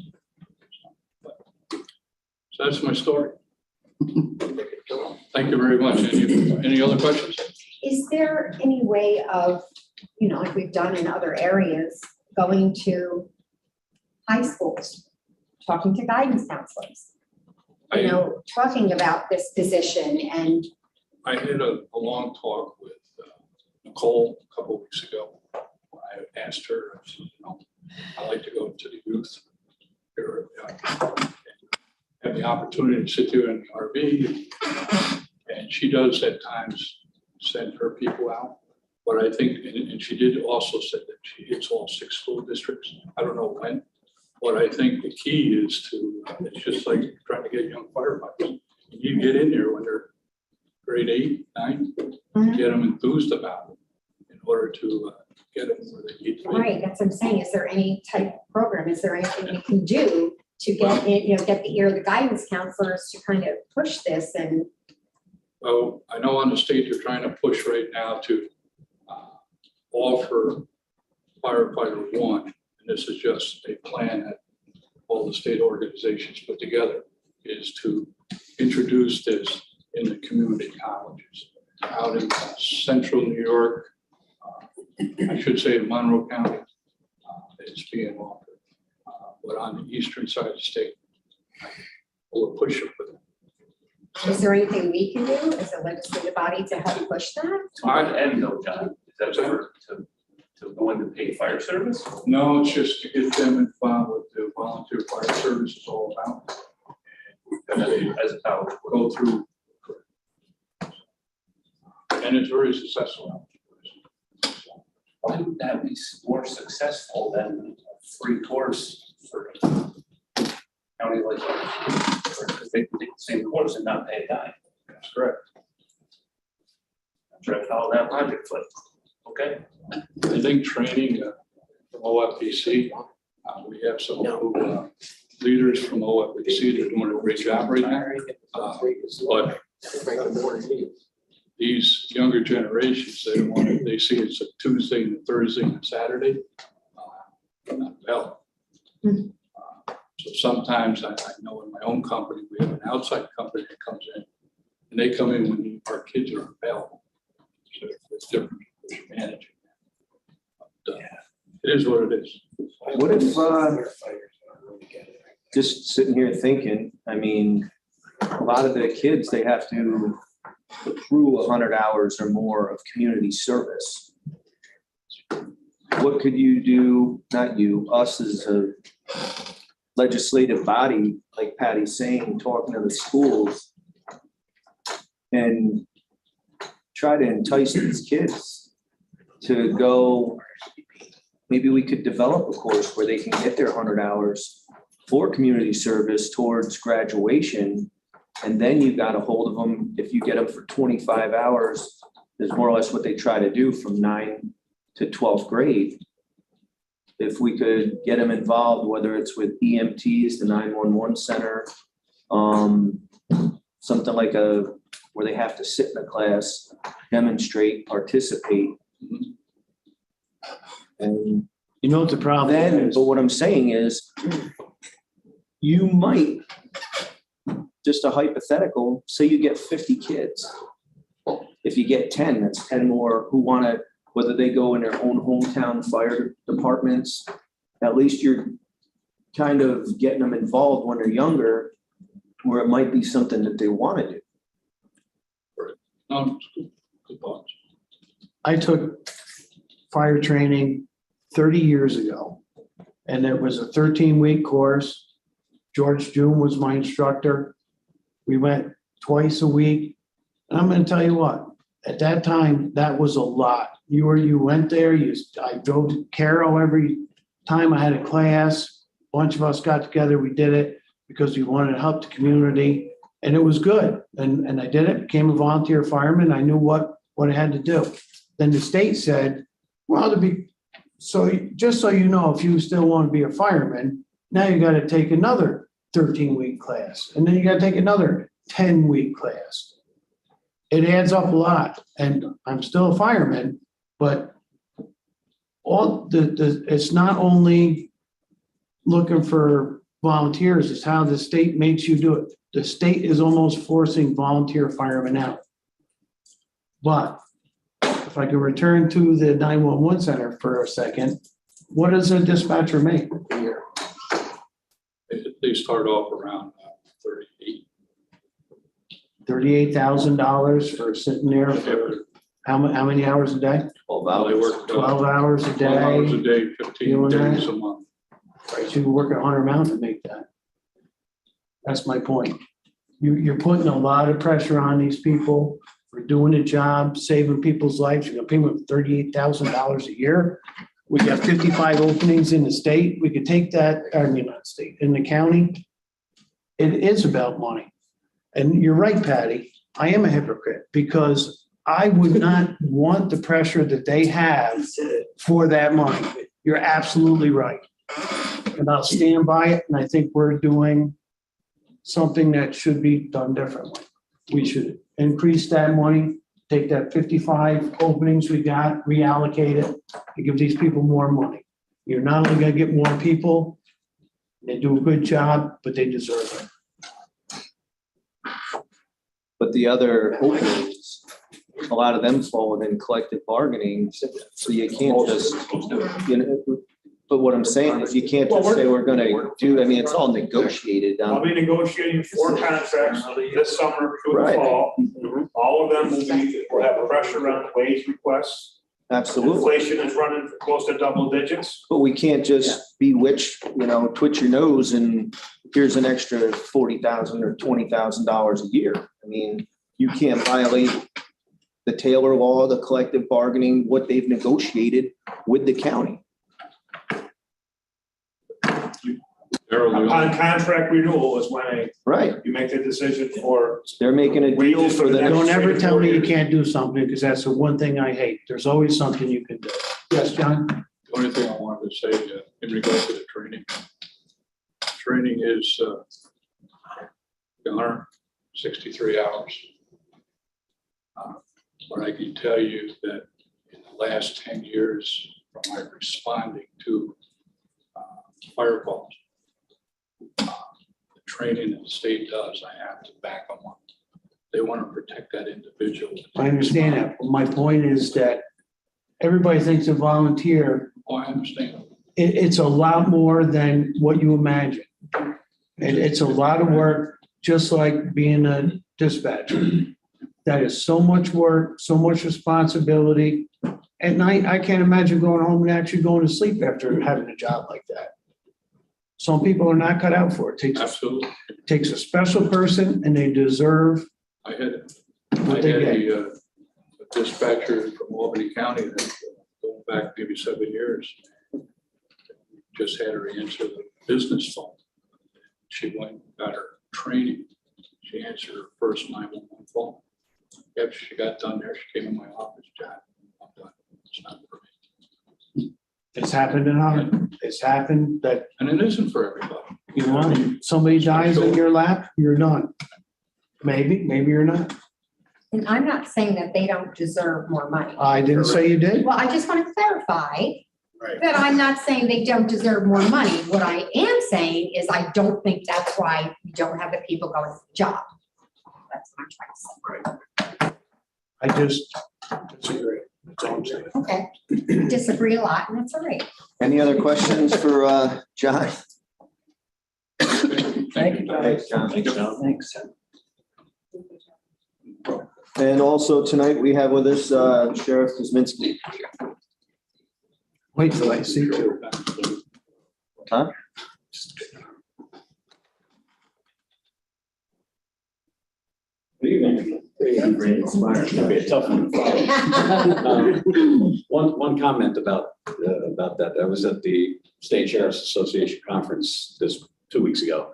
So that's my story. Thank you very much. Any other questions? Is there any way of, like we've done in other areas, going to high schools, talking to guidance counselors? Talking about this position and. I had a long talk with Nicole a couple of weeks ago. I asked her, I'd like to go to the youth here, have the opportunity to sit there in the RV. And she does at times send her people out. But I think, and she did also said that she hits all 6 school districts. I don't know when. But I think the key is to, it's just like trying to get young firefighters. You get in there when they're grade 8, 9, get them enthused about it in order to get them where they need to be. Right, that's what I'm saying. Is there any type of program? Is there anything we can do to get the ear of the guidance counselors to kind of push this and Well, I know on the state, they're trying to push right now to offer firefighter one, and this is just a plan that all the state organizations put together, is to introduce this in the community colleges out in central New York. I should say in Monroe County, it's being offered. But on the eastern side of the state, we'll push it for them. Is there anything we can do as a legislative body to help push that? To what end though, John? Is that to go into paid fire service? No, it's just to get them involved with the volunteer fire service is all about. As a college. Go through. And it's very successful. Why would that be more successful than a free course for a county like that? Because they can take the same course and not pay a dime. That's correct. I'm trying to follow that logic, but, okay. I think training from OFBC, we have some leaders from OFBC that are doing a great job right now. But these younger generations, they don't want to, they see it's a Tuesday and a Thursday and a Saturday. Not well. So sometimes I know in my own company, we have an outside company that comes in and they come in when our kids are available. So it's different for managing. But, it is what it is. What if, just sitting here thinking, I mean, a lot of the kids, they have to accrue 100 hours or more of community service. What could you do, not you, us as a legislative body, like Patty's saying, talking to the schools and try to entice these kids to go, maybe we could develop a course where they can get their 100 hours for community service towards graduation. And then you got a hold of them. If you get them for 25 hours, is more or less what they try to do from 9th to 12th grade. If we could get them involved, whether it's with EMTs, the 911 center, something like where they have to sit in a class, demonstrate, participate. And You know what the problem then, is? but what I'm saying is, you might, just a hypothetical, say you get 50 kids. If you get 10, that's 10 more who want to, whether they go in their own hometown fire departments, at least you're kind of getting them involved when they're younger, where it might be something that they want to do. Good thoughts. I took fire training 30 years ago, and it was a 13-week course. George June was my instructor. We went twice a week. And I'm going to tell you what, at that time, that was a lot. You went there, I drove to Caro every time I had a class. A bunch of us got together, we did it because we wanted to help the community, and it was good. And I did it, became a volunteer fireman. I knew what I had to do. Then the state said, well, just so you know, if you still want to be a fireman, now you got to take another 13-week class, and then you got to take another 10-week class. It adds up a lot, and I'm still a fireman, but it's not only looking for volunteers, it's how the state makes you do it. The state is almost forcing volunteer firemen out. But if I can return to the 911 center for a second, what does a dispatcher make a year? They start off around 38. $38,000 for sitting there for how many hours a day? 12 Well, they hours. work 12 hours a 12 hours a day. day, 15 days a month. Right, so you work at Hunter Mountain to make that. That's my point. You're putting a lot of pressure on these people for doing a job, saving people's lives. You're gonna pay them $38,000 a year. We got 55 openings in the state. We could take that, not state, in the county. It is about money. And you're right, Patty. I am a hypocrite because I would not want the pressure that they have for that money. You're absolutely right. And I'll stand by it. And I think we're doing something that should be done differently. We should increase that money, take that 55 openings we got, reallocate it, and give these people more money. You're not only gonna get more people, they do a good job, but they deserve it. But the other openings, a lot of them fall within collective bargaining, so you can't just, you know, but what I'm saying is you can't just say we're gonna do, I mean, it's all negotiated. I'll be negotiating 4 contracts this summer through the Right. fall. All of them will have pressure on wage requests. Absolutely. Inflation is running close to double digits. But we can't just bewitch, you know, twitch your nose and here's an extra $40,000 or $20,000 a year. I mean, you can't violate the Taylor law, the collective bargaining, what they've negotiated with the county. Upon contract renewal is when Right. you make the decision for. They're making a deal for the Don't next. ever tell me you can't do something, because that's the one thing I hate. There's always something you can do. Yes, John? The only thing I wanted to say in regard to the training. Training is 163 hours. But I can tell you that in the last 10 years, from my responding to fire calls, the training that the state does, I have to back them up. They want to protect that individual. I understand that. But my point is that everybody thinks a volunteer, Oh, I understand. it's a lot more than what you imagine. And it's a lot of work, just like being a dispatcher. That is so much work, so much responsibility. At night, I can't imagine going home and actually going to sleep after having a job like that. Some people are not cut out for it. Absolutely. It takes a special person, and they deserve I had what they get. a dispatcher from Albany County that going back maybe 7 years. Just had her answer the business phone. She went and got her training. She answered her first 911 phone. After she got done there, she came in my office, John, I'm done. It's not for me. It's happened in Holland. It's happened that, And it isn't for everybody. you know, somebody dies in your lap, you're done. Maybe you're not. And I'm not saying that they don't deserve more money. I didn't say you did. Well, I just want to clarify Right. that I'm not saying they don't deserve more money. What I am saying is I don't think that's why we don't have the people going to the job. That's what I'm trying to say. I just disagree. That's all I'm saying. Okay, disagree a lot, and that's all right. Any other questions for John? Thank you, guys. Thanks. And also tonight we have with us Sheriff Kuzminski. Wait till I see you. Huh? Be a tough one to follow. One comment about that. I was at the State Sheriff's Association conference 2 weeks ago.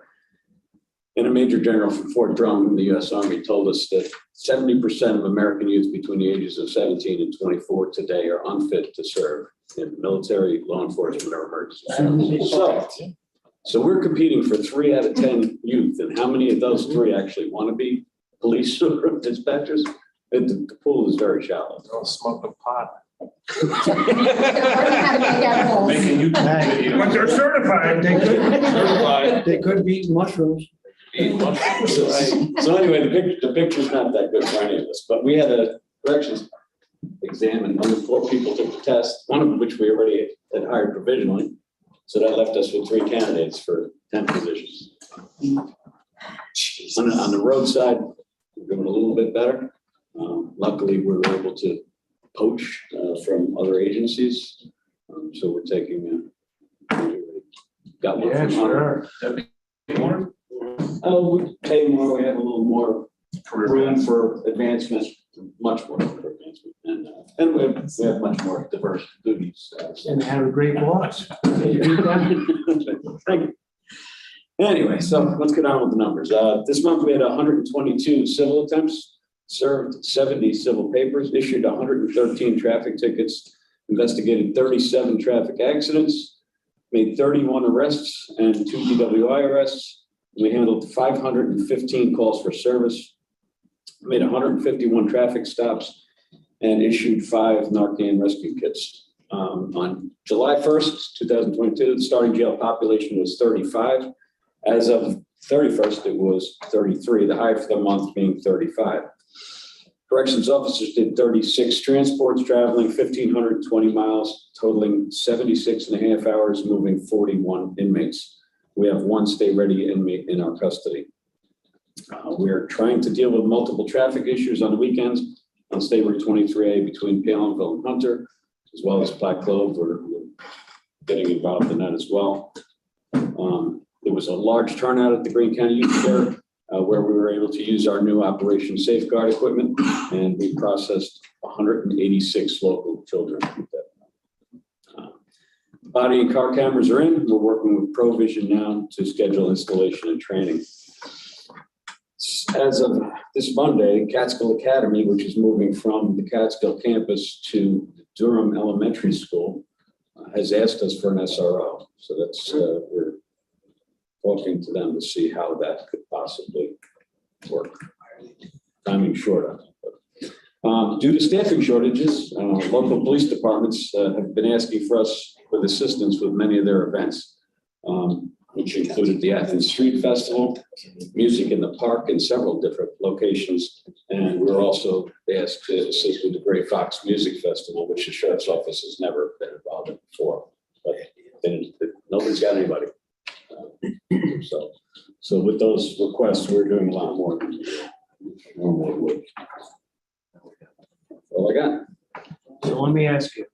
And a Major General from Fort Drum in the U.S. Army told us that 70% of American youth between the ages of 17 and 24 today are unfit to serve in military, law enforcement, or emergency. So we're competing for 3 out of 10 youth, and how many of those 3 actually want to be police or dispatchers? The pool is very shallow. Don't smoke the pot. Making you. But they're certified. They could be mushrooms. So anyway, the picture's not that good for any of us, but we had a corrections exam and only 4 people took the test, one of which we already had hired provisionally. So that left us with 3 candidates for 10 positions. On the roadside, we're doing a little bit better. Luckily, we were able to poach from other agencies. So we're taking, got one from Hunter. More? Oh, we pay more, we have a little more room for advancement, much more room for advancement. And we have much more diverse duties. And have a great boss. Thank you. Anyway, so let's get on with the numbers. This month we had 122 civil attempts, served 70 civil papers, issued 113 traffic tickets, investigated 37 traffic accidents, made 31 arrests and 2 DWI arrests. We handled 515 calls for service, made 151 traffic stops, and issued 5 Narcan rescue kits. On July 1st, 2022, the starting jail population was 35. As of 31st, it was 33, the high for the month being 35. Corrections officers did 36 transports, traveling 1,520 miles, totaling 76 and a half hours, moving 41 inmates. We have 1 stay-ready inmate in our custody. We're trying to deal with multiple traffic issues on the weekends on State Route 23A between Palinville and Hunter, as well as Black Clove. We're getting involved in that as well. There was a large turnout at the Greene County Youth Fair, where we were able to use our new Operation Safeguard equipment, and we processed 186 local children. Body and car cameras are in. We're working with Provision now to schedule installation and training. As of this Monday, Catskill Academy, which is moving from the Catskill campus to Durham Elementary School, has asked us for an SRO. So that's, we're talking to them to see how that could possibly work. Timing short on it. Due to staffing shortages, local police departments have been asking for us with assistance with many of their events, which included the Athens Street Festival, music in the park in several different locations. And we're also asked to assist with the Gray Fox Music Festival, which the sheriff's office has never been involved in before. But nobody's got anybody. So with those requests, we're doing a lot more than we normally would. That's all I got. So let me ask you,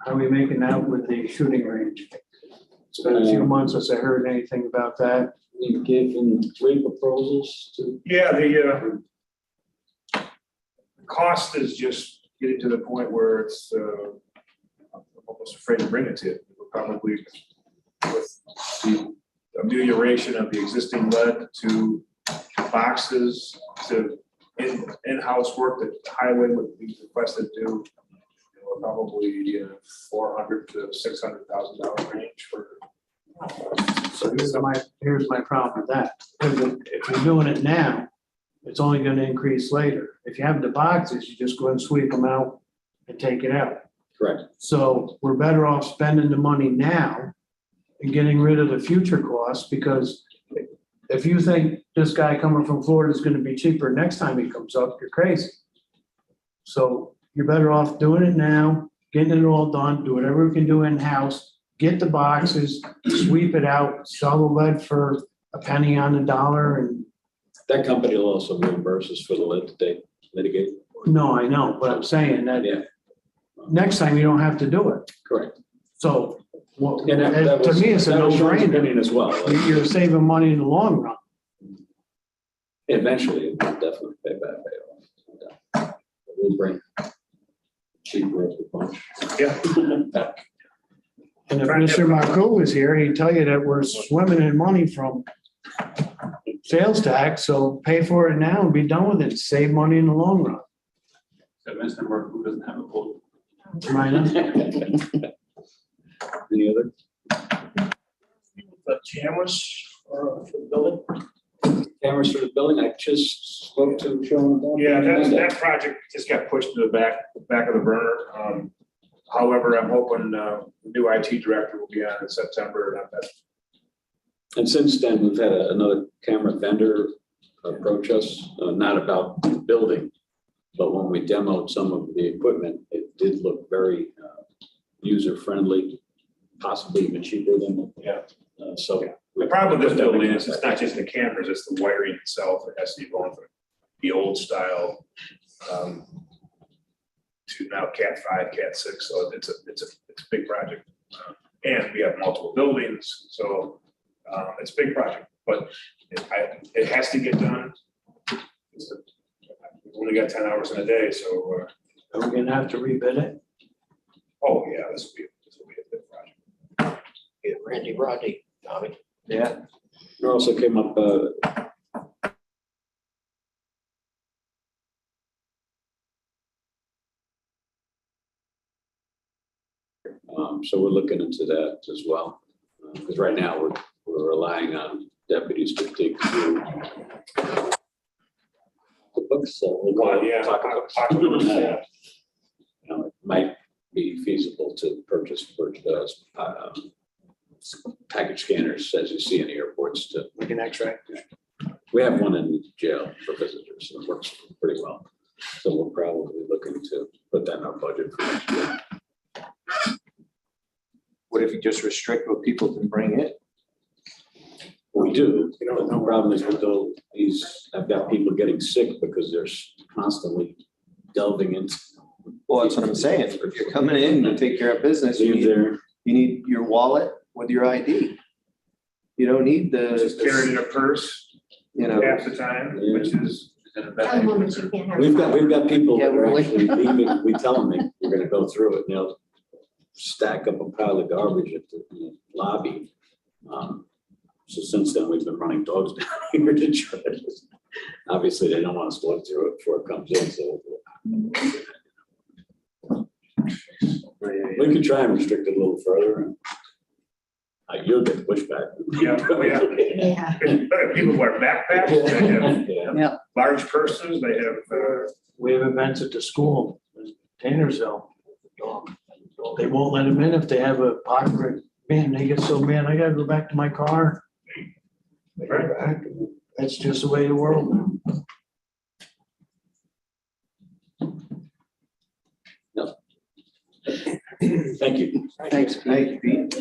how are we making out with the shooting range? It's been a few months since I heard anything about that. We've given 3 proposals to. Yeah, the cost is just getting to the point where it's, I'm almost afraid to bring it to you. We're probably with the amelioration of the existing lead to boxes to in-house work that the highway would be requested to do, probably $400,000 to $600,000 range for. So here's my problem with that. If you're doing it now, it's only going to increase later. If you have the boxes, you just go and sweep them out and take it out. Correct. So we're better off spending the money now and getting rid of the future costs, because if you think this guy coming from Florida is going to be cheaper next time he comes up, you're crazy. So you're better off doing it now, getting it all done, do whatever we can do in-house, get the boxes, sweep it out, sell the lead for a penny on the dollar. And that company will also reimburse us for the lead that they mitigate. No, I know, but I'm saying that next time you don't have to do it. Correct. So what, And that to was, me, it's a that was Sean's no-brainer. opinion as well. You're saving money in the long run. Eventually, it will definitely pay off. We'll bring cheaper of the bunch. Yeah. And if Mr. Marco was here, he'd tell you that we're swimming in money from sales tax, so pay for it now and be done with it, save money in the long run. So Mr. Merkel doesn't have a vote. Right now. Any other? The cameras for the building? Cameras for the building, I just spoke to Sean about. Yeah, that project just got pushed to the back of the burner. However, I'm hoping the new IT director will be on in September. And since then, we've had another camera vendor approach us, not about the building, but when we demoed some of the equipment, it did look very user-friendly, possibly even cheaper than. So. The problem with this building is it's not just the cameras, it's the wiring itself. It has to be going from the old style to now Cat 5, Cat 6. So it's a big project. And we have multiple buildings, so it's a big project, but it has to get done. We've only got 10 hours in a day, so. Are we gonna have to rebid it? Oh, yeah, this will be a big project. Get Randy Rodney, Tommy. Yeah. There also came up, so we're looking into that as well. Because right now we're relying on deputies to dig through the pocketbooks, so we'll Well, go yeah, pocketbooks. pocketbooks, yeah. You know, it might be feasible to purchase package scanners, as you see in airports, to Like an X-ray. we have one in jail for visitors, and it works pretty well. So we're probably looking to put that in our budget for next year. What if you just restrict what people can bring in? We do, but the problem is with I've got people getting sick because they're constantly delving into. Well, that's what I'm saying. If you're coming in to take care of business, you need your wallet with your ID. You don't need Just carry it in a purse you know. half the time, which is in a Tell bad. them that you can't have. We've got people that Yeah, are really. actually leaving, we tell them we're gonna go through it, and they'll stack up a pile of garbage at the lobby. So since then, we've been running dogs down here to try to, obviously, they don't want us to look through it before it comes in, so. We could try and restrict it a little further, and you'll get pushback. Yeah, oh, yeah. Yeah. People wear backpacks, they have Yeah. large purses, they have, We have events at the school, in Tannersville. They won't let them in if they have a pocket. Man, they get so mad, I gotta go back to my car. They go back. That's just the way of the world now. Thank you. Thanks, thank you, Pete.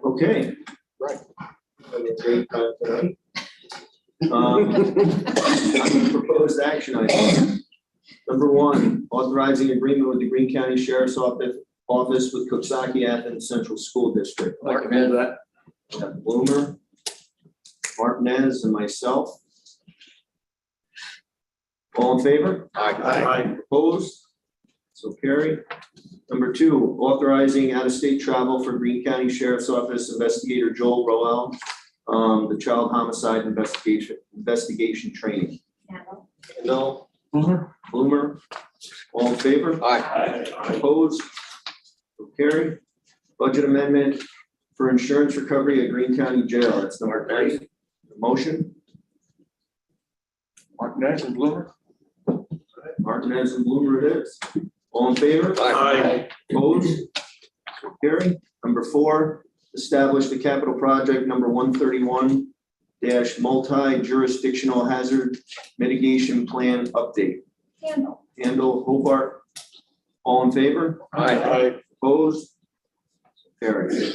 Okay. Right. Proposed action items. Number one, authorizing agreement with the Greene County Sheriff's Office with Coxsackie Athens Central School District. Recommend that. We have Bloomer, Martinez, and myself. All in favor? Aye. Opposed? So carried. Number two, authorizing out-of-state travel for Greene County Sheriff's Office Investigator Joel Roel, the child homicide investigation training. No. Bloomer, all in favor? Aye. Opposed? So carried. Budget amendment for insurance recovery at Greene County Jail. That's number 3. Motion, Martinez and Bloomer. Martinez and Bloomer it is. All in favor? Aye. Opposed? So carried. Number 4, establish the capital project number 131 multi-jurisdictional hazard mitigation plan update. Handle Hobart. All in favor? Aye. Opposed? So carried.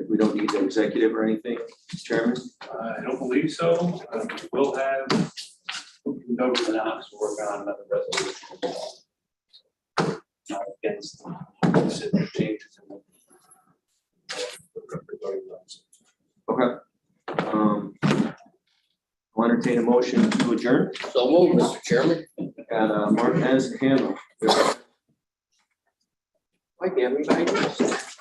We don't need the executive or anything, Chairman? I don't believe so. We'll have, notice the Knox, work on another resolution. Against the changes in the. Okay. I'll entertain a motion to adjourn. So move, Mr. Chairman. Got Martinez and Handel. Like everybody else.